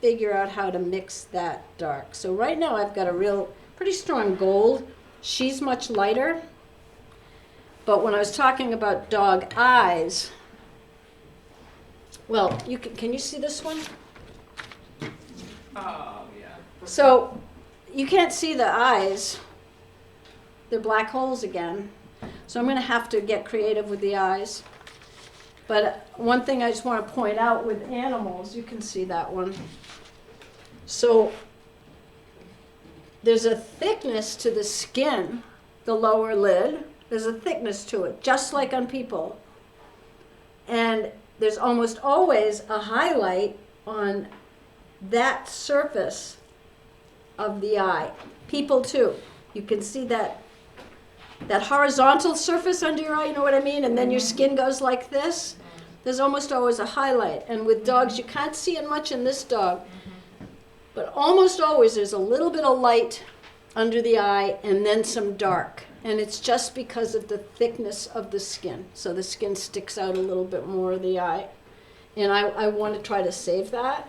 figure out how to mix that dark. So right now I've got a pretty strong gold. She's much lighter. But when I was talking about dog eyes, well, can you see this one? Oh, yeah. So you can't see the eyes. They're black holes again. So I'm going to have to get creative with the eyes. But one thing I just want to point out with animals, you can see that one. So there's a thickness to the skin, the lower lid. There's a thickness to it, just like on people. And there's almost always a highlight on that surface of the eye. People too. You can see that horizontal surface under your eye, you know what I mean? And then your skin goes like this. There's almost always a highlight. And with dogs, you can't see it much in this dog. But almost always there's a little bit of light under the eye and then some dark. And it's just because of the thickness of the skin. So the skin sticks out a little bit more of the eye. And I want to try to save that.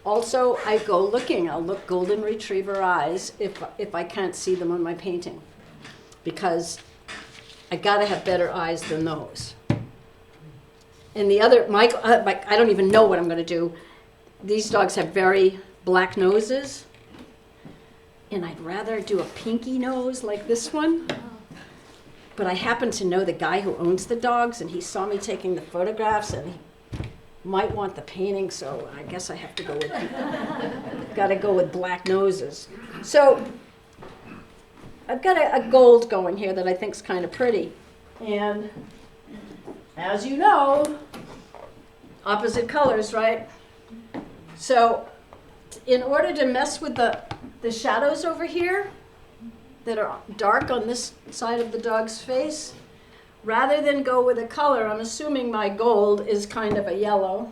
Also, I go looking. I'll look golden retriever eyes if I can't see them on my painting. Because I got to have better eyes than those. And the other, I don't even know what I'm going to do. These dogs have very black noses. And I'd rather do a pinky nose like this one. But I happen to know the guy who owns the dogs, and he saw me taking the photographs, and might want the painting, so I guess I have to go with, gotta go with black noses. So I've got a gold going here that I think's kind of pretty. And as you know, opposite colors, right? So in order to mess with the shadows over here that are dark on this side of the dog's face, rather than go with a color, I'm assuming my gold is kind of a yellow,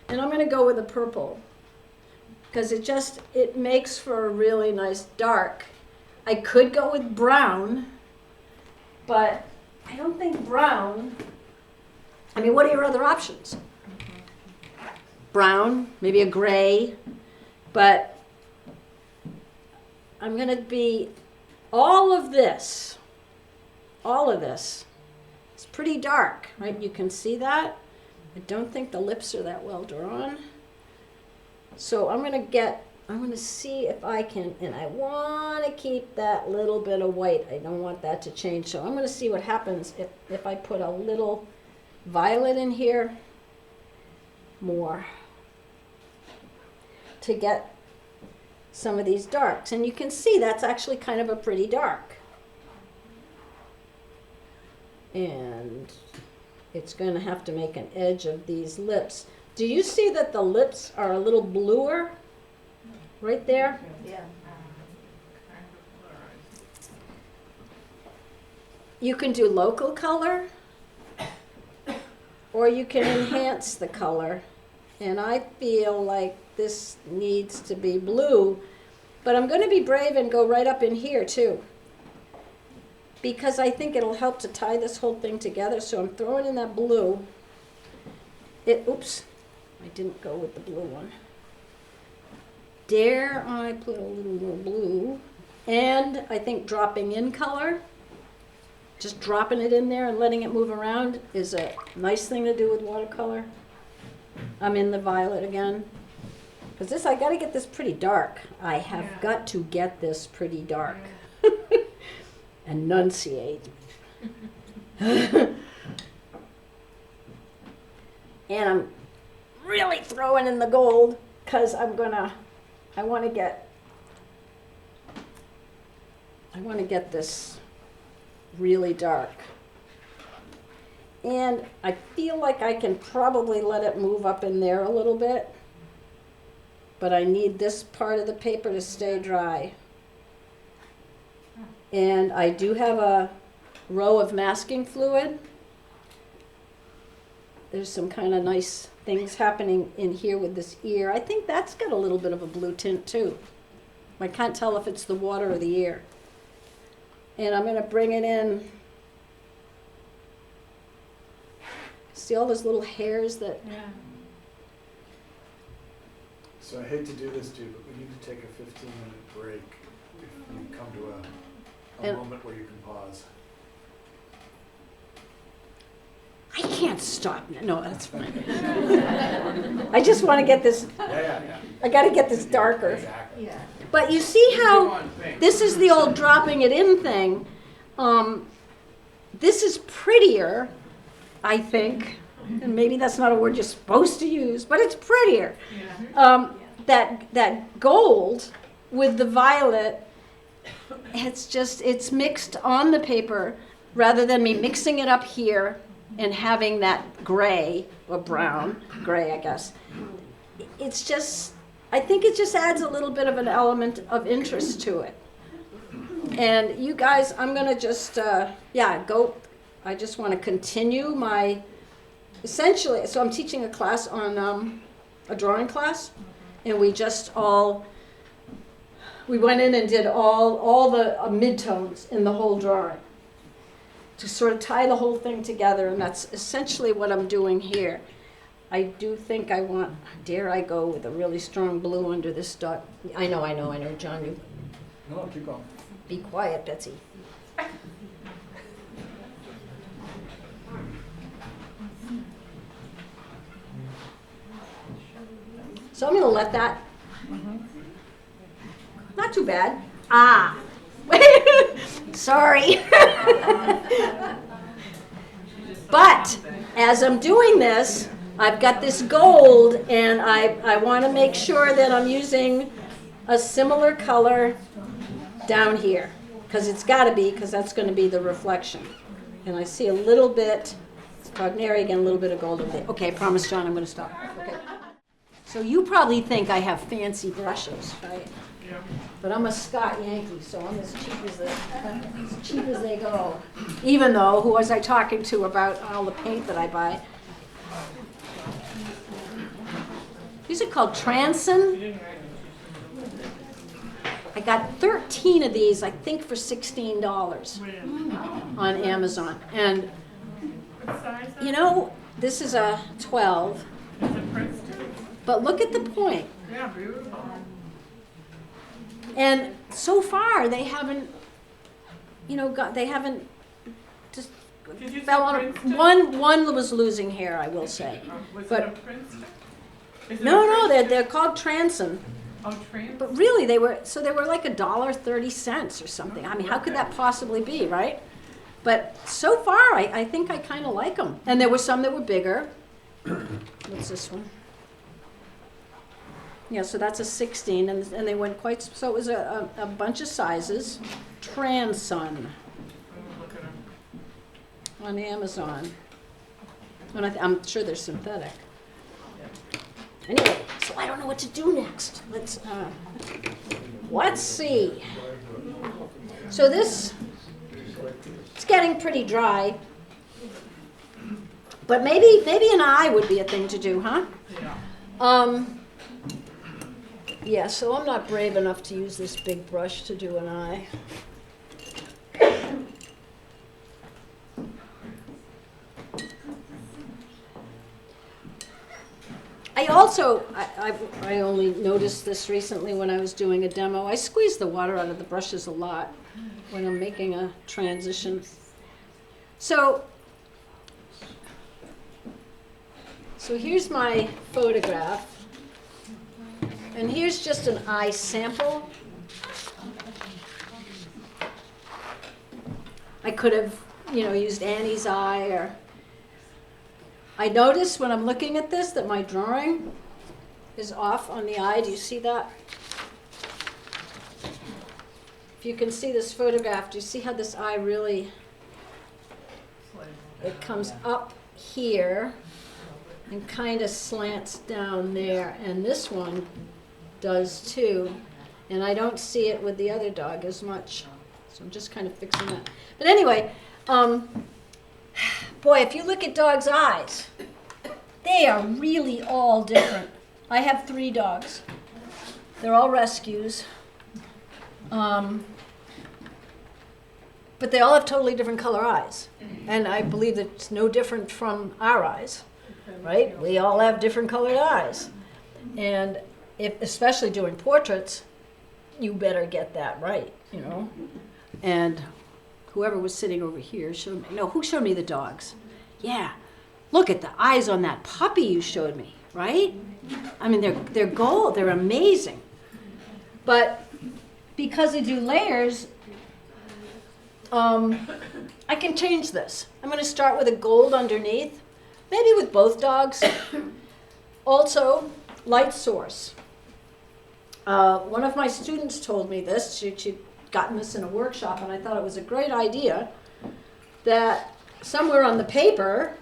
and I'm going to go with a purple because it makes for a really nice dark. I could go with brown, but I don't think brown. I mean, what are your other options? Brown, maybe a gray, but I'm going to be all of this. It's pretty dark, right? You can see that. I don't think the lips are that well drawn. So I'm going to see if I can, and I want to keep that little bit of white. I don't want that to change. So I'm going to see what happens if I put a little violet in here more to get some of these darks. And you can see that's actually kind of a pretty dark. And it's going to have to make an edge of these lips. Do you see that the lips are a little bluer right there? Yeah. You can do local color, or you can enhance the color. And I feel like this needs to be blue, but I'm going to be brave and go right up in here too, because I think it'll help to tie this whole thing together. So I'm throwing in that blue. Oops, I didn't go with the blue one. Dare I put a little more blue? And I think dropping in color, just dropping it in there and letting it move around is a nice thing to do with watercolor. I'm in the violet again. Because I got to get this pretty dark. I have got to get this pretty dark. Enunciate. And I'm really throwing in the gold because I want to get this really dark. And I feel like I can probably let it move up in there a little bit, but I need this part of the paper to stay dry. And I do have a row of masking fluid. There's some kind of nice things happening in here with this ear. I think that's got a little bit of a blue tint too. I can't tell if it's the water or the ear. And I'm going to bring it in. See all those little hairs that... Yeah. So I hate to do this to you, but we need to take a 15-minute break if you come to a And- moment where you can pause. I can't stop. No, that's fine. I just want to get this, Yeah. I got to get this darker. Exactly. Yeah. But you see how this is the old dropping it in thing. This is prettier, I think. And maybe that's not a word you're supposed to use, but it's prettier. Yeah. That gold with the violet, it's mixed on the paper rather than me mixing it up here and having that gray or brown, gray I guess. It's just, I think it just adds a little bit of an element of interest to it. And you guys, I'm going to just, go. I just want to continue my, essentially, so I'm teaching a class on, a drawing class. And we went in and did all the midtones in the whole drawing to sort of tie the whole thing together. And that's essentially what I'm doing here. I do think dare I go with a really strong blue under this dot? I know, John, you No, keep going. be quiet, Betsey. So I'm going to let that, not too bad. Sorry. But as I'm doing this, I've got this gold, and I want to make sure that I'm using a similar color down here, because it's got to be, because that's going to be the reflection. And I see a little bit, it's Cognary again, a little bit of gold over there. Okay, I promise, John, I'm going to stop. Okay. So you probably think I have fancy brushes, right? Yeah. But I'm a Scott Yankee, so I'm as cheap as they go. Even though, who was I talking to about all the paint that I buy? These are called Transon. I got 13 of these, I think, for $16 on Amazon. And, What size? you know, this is a 12, Is it Princeton? but look at the point. Yeah, beautiful. And so far, they haven't, they haven't just Did you fell say on Princeton? One was losing hair, I will say. Was But- it a Princeton? Is it a No, Princeton? they're called Transon. Oh, Princeton. But really, they were like $1.30 or something. I mean, how could that possibly be, right? But so far, I think I kind of like them. And there were some that were bigger. What's this one? Yeah, so that's a 16, and they went quite, so it was a bunch of sizes. Transon Oh, look at him. on Amazon. And I'm sure they're synthetic. Anyway, so I don't know what to do next. Let's see. So this, it's getting pretty dry. But maybe an eye would be a thing to do, huh? Yeah. Yeah, so I'm not brave enough to use this big brush to do an eye. I also, I only noticed this recently when I was doing a demo. I squeeze the water out of the brushes a lot when I'm making a transition. So here's my photograph. And here's just an eye sample. I could have, used Annie's eye, or I notice when I'm looking at this that my drawing is off on the eye. Do you see that? If you can see this photograph, do you see how this eye really, it comes up here and kind of slants down there, and this one does too, and I don't see it with the other dog as much, so I'm just kind of fixing that. But anyway, boy, if you look at dogs' eyes, they are really all different. I have 3 dogs. They're all rescues, but they all have totally different color eyes, and I believe that it's no different from our eyes, right? We all have different colored eyes, and especially doing portraits, you better get that right, And whoever was sitting over here showed me, no, who showed me the dogs? Yeah, look at the eyes on that puppy you showed me, right? I mean, they're gold, they're amazing. But because I do layers, I can change this. I'm going to start with a gold underneath, maybe with both dogs. Also, light source. One of my students told me this. She'd gotten this in a workshop, and I thought it was a great idea that somewhere on the paper,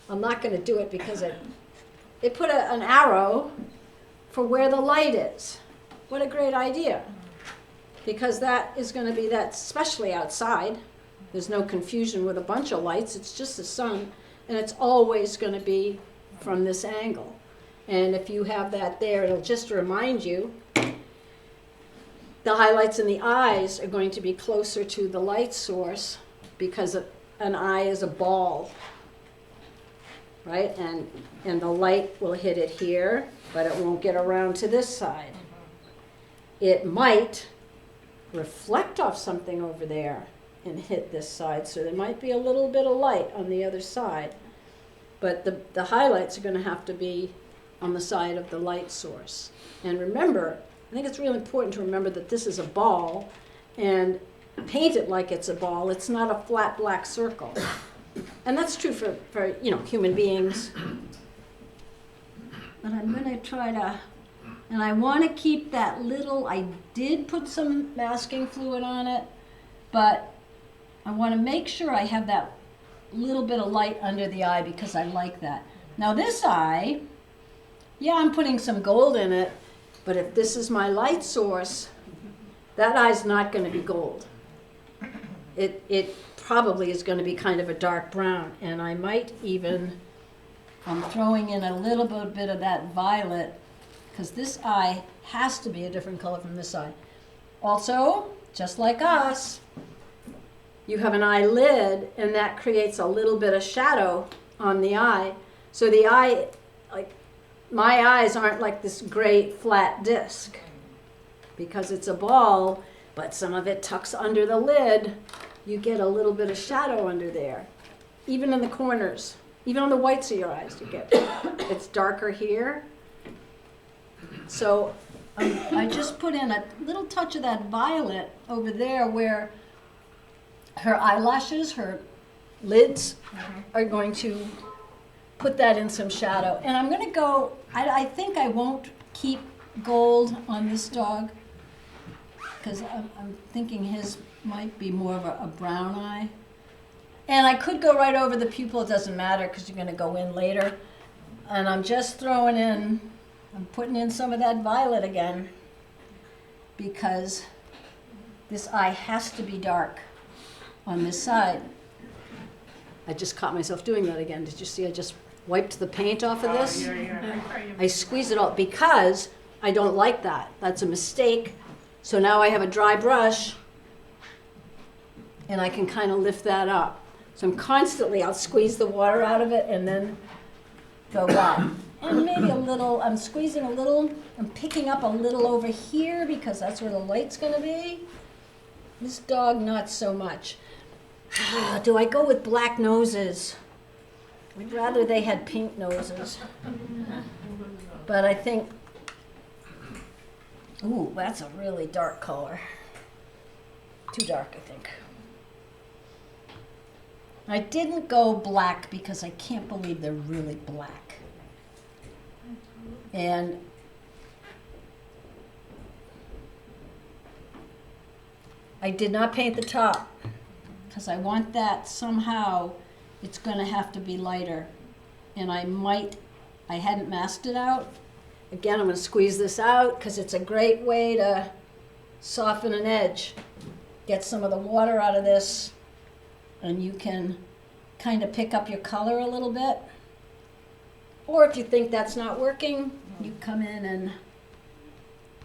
I'm not going to do it because it put an arrow for where the light is. What a great idea. Because that is going to be that, especially outside. There's no confusion with a bunch of lights. It's just the sun, and it's always going to be from this angle. And if you have that there, it'll just remind you the highlights in the eyes are going to be closer to the light source because an eye is a ball, right? And the light will hit it here, but it won't get around to this side. It might reflect off something over there and hit this side, so there might be a little bit of light on the other side. But the highlights are going to have to be on the side of the light source. And remember, I think it's really important to remember that this is a ball, and paint it like it's a ball. It's not a flat black circle. And that's true for human beings, but I'm gonna try to, and I wanna keep that little, I did put some masking fluid on it, but I wanna make sure I have that little bit of light under the eye because I like that. Now this eye, yeah, I'm putting some gold in it, but if this is my light source, that eye's not gonna be gold. It probably is gonna be kind of a dark brown, and I might even, I'm throwing in a little bit of that violet, because this eye has to be a different color from this eye. Also, just like us, you have an eyelid, and that creates a little bit of shadow on the eye. So the eye, like, my eyes aren't like this gray flat disc, because it's a ball, but some of it tucks under the lid. You get a little bit of shadow under there, even in the corners. Even on the whites of your eyes, you get it's darker here. So I just put in a little touch of that violet over there where her eyelashes, her lids are going to put that in some shadow. And I'm going to go, I think I won't keep gold on this dog because I'm thinking his might be more of a brown eye. And I could go right over the pupil, it doesn't matter because you're going to go in later. And I'm just throwing in, I'm putting in some of that violet again because this eye has to be dark on this side. I just caught myself doing that again. Did you see I just wiped the paint off of this? I squeezed it all because I don't like that. That's a mistake. So now I have a dry brush and I can kind of lift that up. So I'm constantly, I'll squeeze the water out of it and then go back. And maybe a little, I'm squeezing a little, I'm picking up a little over here because that's where the light's gonna be. This dog, not so much. Do I go with black noses? I'd rather they had pink noses. But I think, ooh, that's a really dark color. Too dark, I think. I didn't go black because I can't believe they're really black. And I did not paint the top because I want that somehow, it's going to have to be lighter. And I hadn't masked it out. Again, I'm going to squeeze this out because it's a great way to soften an edge. Get some of the water out of this. And you can kind of pick up your color a little bit. Or if you think that's not working, you come in and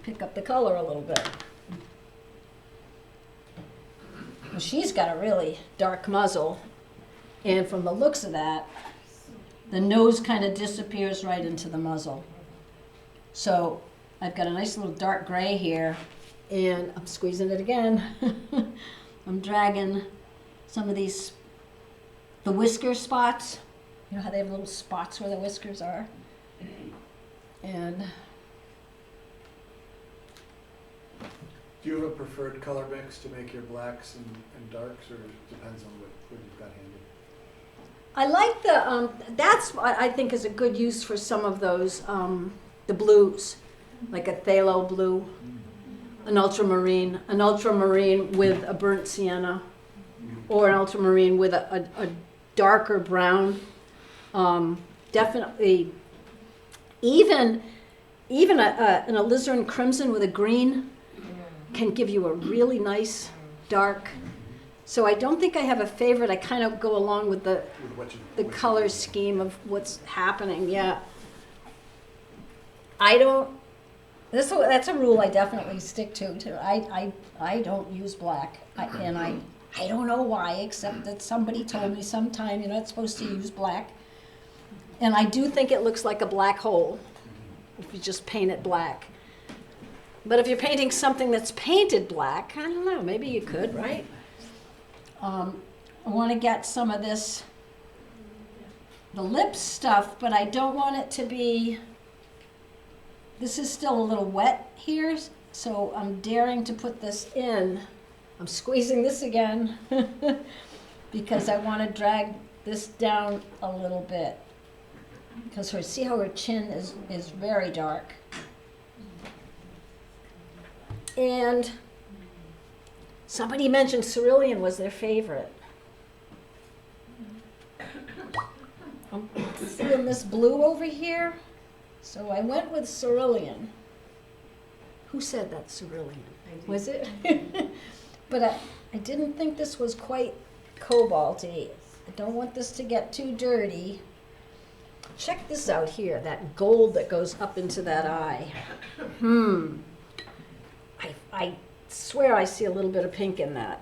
pick up the color a little bit. Well, she's got a really dark muzzle. And from the looks of that, the nose kind of disappears right into the muzzle. So I've got a nice little dark gray here, and I'm squeezing it again. I'm dragging some of these, the whisker spots. You know how they have little spots where the whiskers are? And Do you have a preferred color mix to make your blacks and darks, or it depends on what you've got handy? I like the, that's what I think is a good use for some of those, the blues, like a phthalo blue, an ultramarine with a burnt sienna, or an ultramarine with a darker brown. Definitely, even an alizarin crimson with a green can give you a really nice dark. So I don't think I have a favorite. I kind of go along with the color scheme of what's happening. Yeah. I don't. That's a rule I definitely stick to. I don't use black, and I don't know why, except that somebody told me sometime you're not supposed to use black. And I do think it looks like a black hole if you just paint it black. But if you're painting something that's painted black, I don't know, maybe you could, right? I want to get some of this, the lip stuff, but I don't want it to be, this is still a little wet here, so I'm daring to put this in. I'm squeezing this again because I want to drag this down a little bit. because see how her chin is very dark. And somebody mentioned cerulean was their favorite. I'm feeling this blue over here, so I went with cerulean. Who said that cerulean? Was it? But I didn't think this was quite cobalty. I don't want this to get too dirty. Check this out here, that gold that goes up into that eye. I swear I see a little bit of pink in that.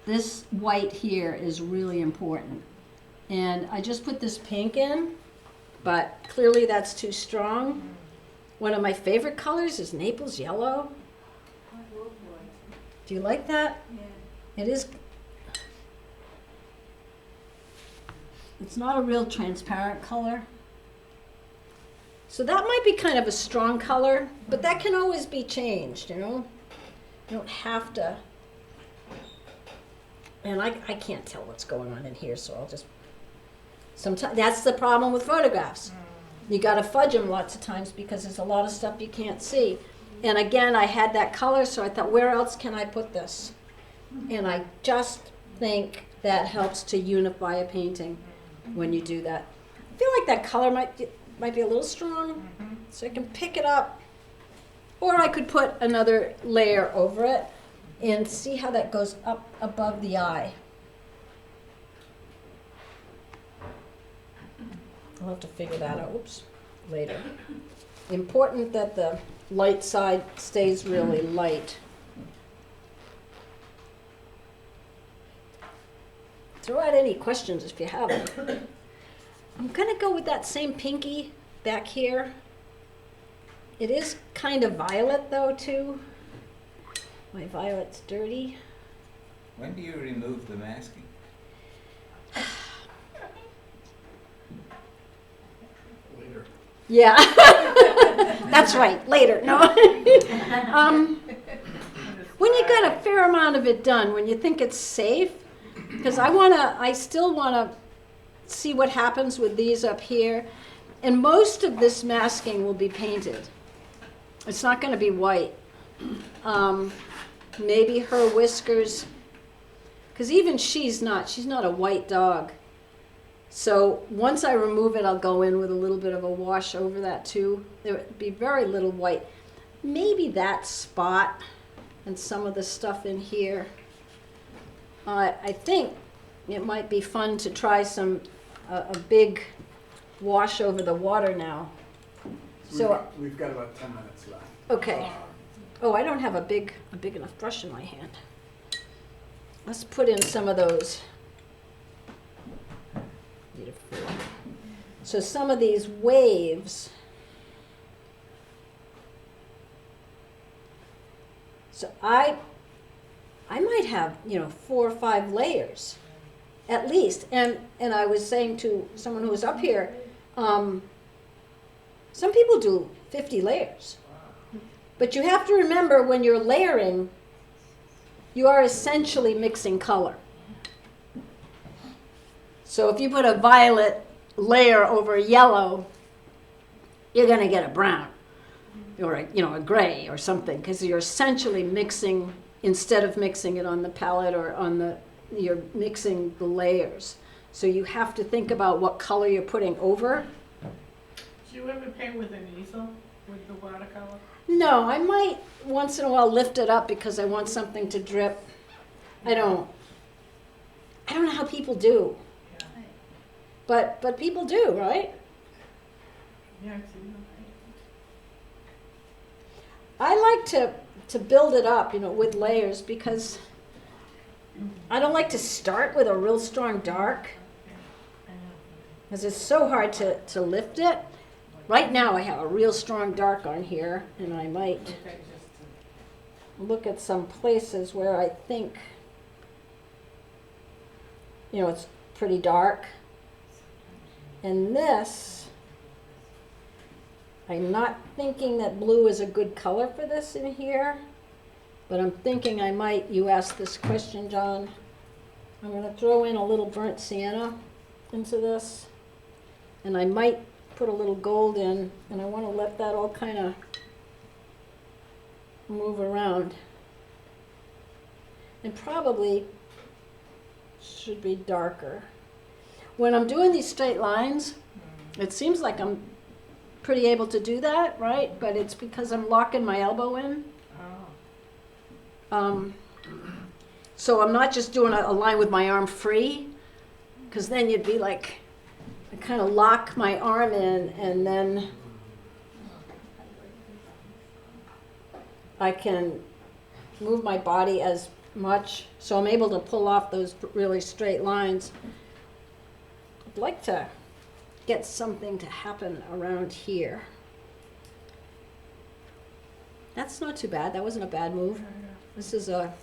This white here is really important. And I just put this pink in, but clearly that's too strong. One of my favorite colors is Naples yellow. Do you like that? Yeah. It is. It's not a real transparent color. So that might be kind of a strong color, but that can always be changed, you know? You don't have to. And I can't tell what's going on in here, so I'll just. Sometimes that's the problem with photographs. You got to fudge them lots of times because there's a lot of stuff you can't see. And again, I had that color, so I thought, where else can I put this? And I just think that helps to unify a painting when you do that. I feel like that color might be a little strong, so I can pick it up. Or I could put another layer over it and see how that goes up above the eye. I'll have to figure that out, later. Important that the light side stays really light. Throw out any questions if you have them. I'm gonna go with that same pinky back here. It is kind of violet though too. My violet's dirty. When do you remove the masking? Later. Yeah, that's right, later, no. When you got a fair amount of it done, when you think it's safe, because I still wanna see what happens with these up here. And most of this masking will be painted. It's not gonna be white. Maybe her whiskers, because even she's not a white dog. So once I remove it, I'll go in with a little bit of a wash over that too. There would be very little white. Maybe that spot and some of the stuff in here. I think it might be fun to try a big wash over the water now. So We've got about 10 minutes left. okay. Oh, I don't have a big enough brush in my hand. Let's put in some of those. Need a four. So some of these waves. So I might have, 4 or 5 layers, at least. And I was saying to someone who was up here, some people do 50 layers. But you have to remember when you're layering, you are essentially mixing color. So if you put a violet layer over yellow, you're going to get a brown or a gray or something, because you're essentially mixing, instead of mixing it on the palette or you're mixing the layers. So you have to think about what color you're putting over. Do you ever paint with an easel, with the watercolor? No, I might once in a while lift it up because I want something to drip. I don't know how people do. Yeah. But people do, right? Yeah, I've seen them. I like to build it up, with layers, because I don't like to start with a real strong dark, I know. because it's so hard to lift it. Right now I have a real strong dark on here, and I might Okay, just to- look at some places where I think, it's pretty dark. And this, I'm not thinking that blue is a good color for this in here, but I'm thinking you asked this question, John. I'm going to throw in a little burnt sienna. into this. And I might put a little gold in, and I want to let that all kind of move around. And probably should be darker. When I'm doing these straight lines, it seems like I'm pretty able to do that, right? But it's because I'm locking my elbow in. So I'm not just doing a line with my arm free, because then you'd be like, I kind of lock my arm in, and then I can move my body as much, so I'm able to pull off those really straight lines. I'd like to get something to happen around here. That's not too bad. That wasn't a bad move. This is a...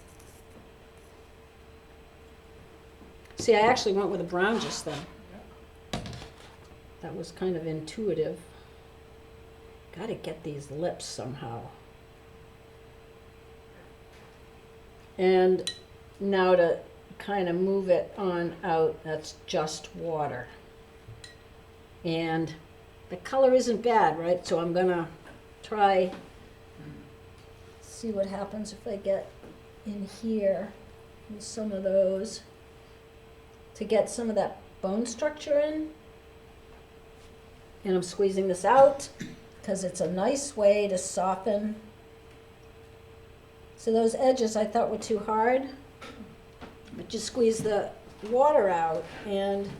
See, I actually went with a brown just then. That was kind of intuitive. Gotta get these lips somehow. And now to kind of move it on out, that's just water. And the color isn't bad, right? So I'm gonna try, see what happens if I get in here with some of those to get some of that bone structure in. And I'm squeezing this out because it's a nice way to soften. So those edges I thought were too hard, but you squeeze the water out and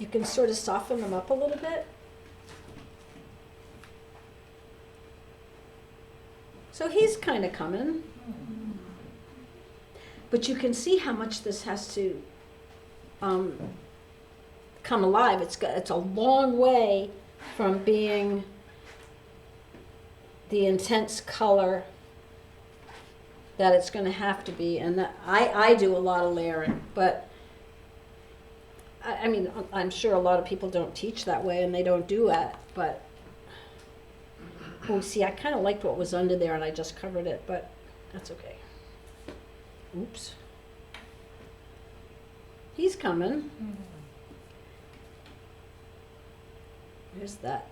you can sort of soften them up a little bit. So he's kind of coming. But you can see how much this has to come alive. It's a long way from being the intense color that it's going to have to be. And that I do a lot of layering, but I mean, I'm sure a lot of people don't teach that way and they don't do it, but oh, see, I kind of liked what was under there and I just covered it, but that's okay. Oops. He's coming. There's that.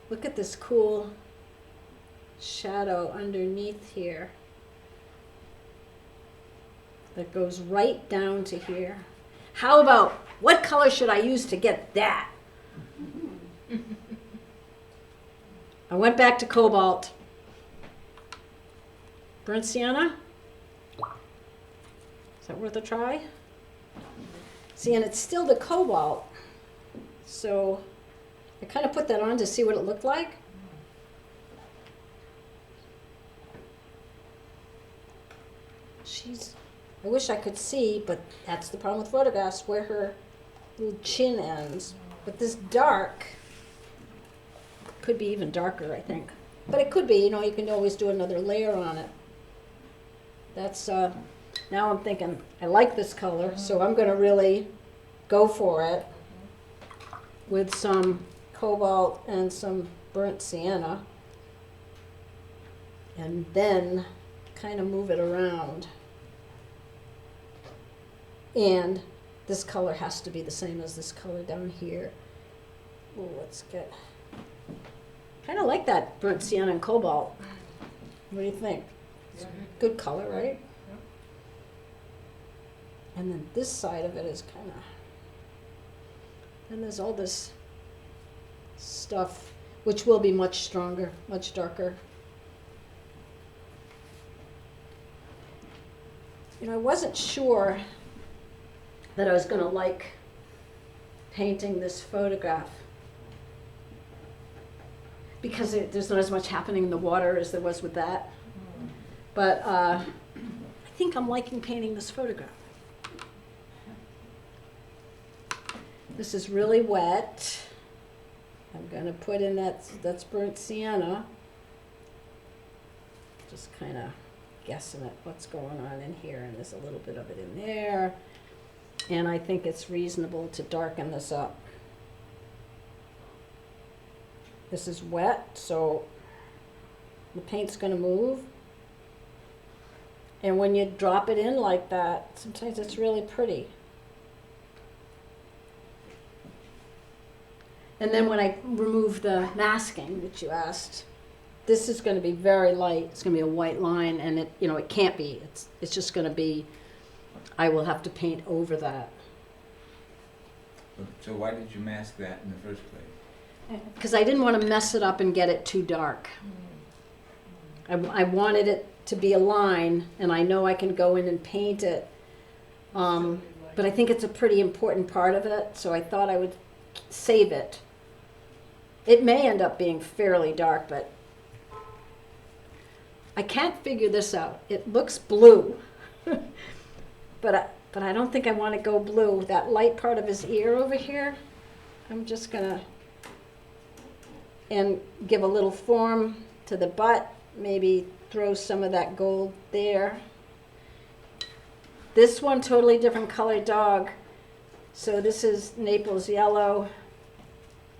Look at this cool shadow underneath here that goes right down to here. How about, what color should I use to get that? I went back to cobalt. Burnt sienna? Is that worth a try? See, and it's still the cobalt. So I kind of put that on to see what it looked like. I wish I could see, but that's the problem with photographs, where her little chin ends. But this dark could be even darker, I think. But it could be, you know, you can always do another layer on it. That's, now I'm thinking, I like this color, so I'm going to really go for it with some cobalt and some burnt sienna. And then kind of move it around. And this color has to be the same as this color down here. Oh, let's get, kind of like that burnt sienna and cobalt. What do you think? It's good color, right? Yeah. And then this side of it is kind of, and there's all this stuff, which will be much stronger, much darker. You know, I wasn't sure that I was going to like painting this photograph because there's not as much happening in the water as there was with that. But I think I'm liking painting this photograph. This is really wet. I'm going to put in that's burnt sienna. Just kind of guessing at what's going on in here, and there's a little bit of it in there. And I think it's reasonable to darken this up. This is wet, so the paint's going to move. And when you drop it in like that, sometimes it's really pretty. And then when I remove the masking that you asked, this is going to be very light. It's going to be a white line, and it, you know, it can't be. It's just going to be, I will have to paint over that. So why did you mask that in the first place? Because I didn't want to mess it up and get it too dark. I wanted it to be a line, and I know I can go in and paint it. But I think it's a pretty important part of it, so I thought I would save it. It may end up being fairly dark, but I can't figure this out. It looks blue, but I don't think I want to go blue. That light part of his ear over here, I'm just gonna, and give a little form to the butt, maybe throw some of that gold there. This one, totally different color dog. So this is Naples yellow,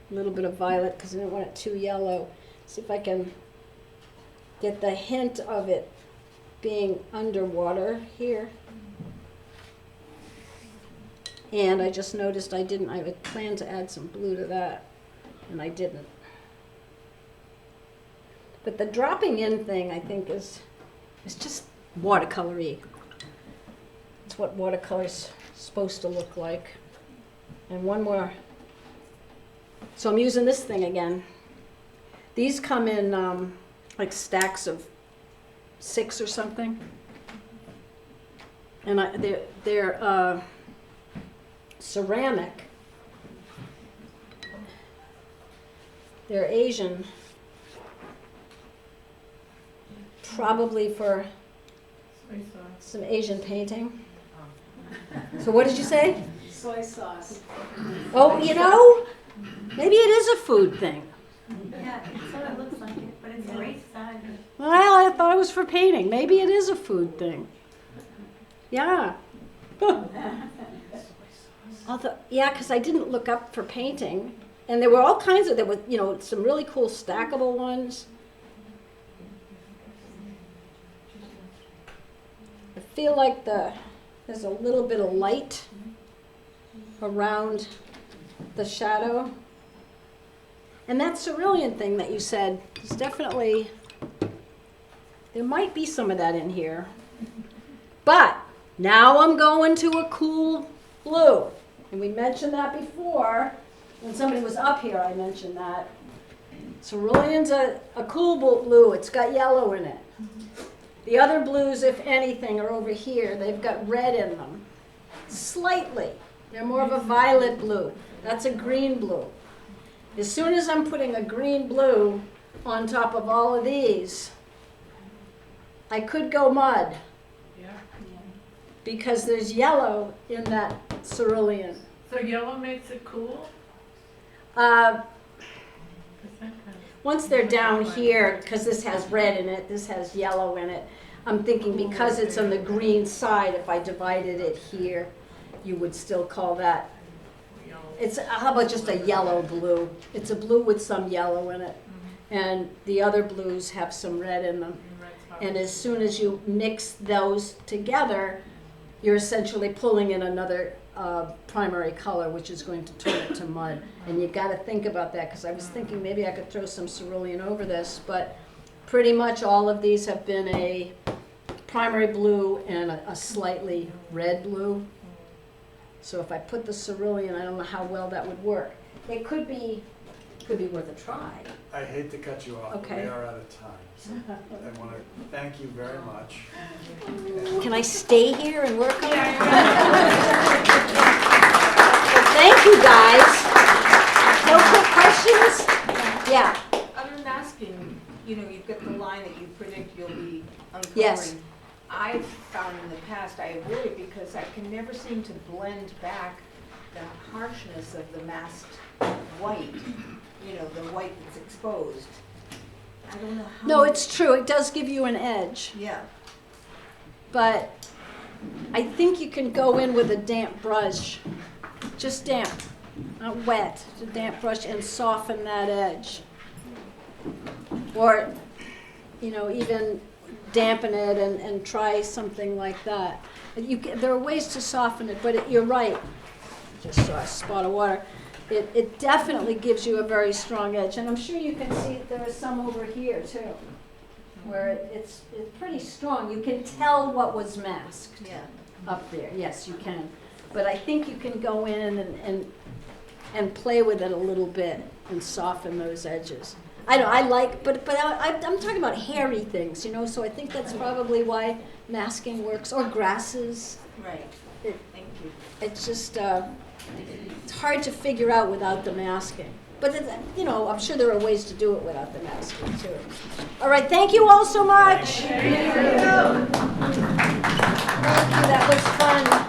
a little bit of violet because I didn't want it too yellow. See if I can get the hint of it being underwater here. And I just noticed I had planned to add some blue to that, and I didn't. But the dropping in thing, I think, is just watercolor-y. It's what watercolor's supposed to look like. And one more. So I'm using this thing again. These come in like stacks of 6 or something. And they're ceramic. They're Asian. Probably for Soy sauce. some Asian painting. So what did you say? Soy sauce. Oh, you know, maybe it is a food thing. Yeah, it sort of looks like it, but it's great size. Well, I thought it was for painting. Maybe it is a food thing. Yeah. Yeah, because I didn't look up for painting. And there were all kinds of, there were, you know, some really cool stackable ones. I feel like there's a little bit of light around the shadow. And that cerulean thing that you said is definitely, there might be some of that in here. But now I'm going to a cool blue. And we mentioned that before. When somebody was up here, I mentioned that. Cerulean's a cool blue. It's got yellow in it. The other blues, if anything, are over here. They've got red in them. Slightly. They're more of a violet blue. That's a green blue. As soon as I'm putting a green blue on top of all of these, I could go mud. Yeah. Because there's yellow in that cerulean. So yellow makes it cool? Once they're down here, because this has red in it, this has yellow in it, I'm thinking because it's on the green side, if I divided it here, you would still call that. It's, how about just a yellow blue? It's a blue with some yellow in it. And the other blues have some red in them. And as soon as you mix those together, you're essentially pulling in another primary color, which is going to turn it to mud. And you've got to think about that, because I was thinking maybe I could throw some cerulean over this, but pretty much all of these have been a primary blue and a slightly red blue. So if I put the cerulean, I don't know how well that would work. It could be worth a try. I hate to cut you off, but Okay. we are out of time. So I want to thank you very much. Can I stay here and work on it? Well, thank you, guys. No quick questions? Yeah. Other masking, you know, you've got the line that you predict you'll be uncovering. Yes. I've found in the past I avoid it because I can never seem to blend back the harshness of the masked white, you know, the white that's exposed. I don't know how. No, it's true. It does give you an edge. Yeah. But I think you can go in with a damp brush. Just damp, not wet. Just a damp brush and soften that edge. Or, you know, even dampen it and try something like that. There are ways to soften it, but you're right. Just saw a spot of water. it definitely gives you a very strong edge. And I'm sure you can see there are some over here too, where it's pretty strong. You can tell what was masked Yeah. up there. Yes, you can. But I think you can go in and play with it a little bit and soften those edges. I know, I like, but I'm talking about hairy things, you know, so I think that's probably why masking works, or grasses. Right. It- Thank you. It's just, it's hard to figure out without the masking. But, you know, I'm sure there are ways to do it without the masking too. All right, thank you all so much. Thank you, that was fun.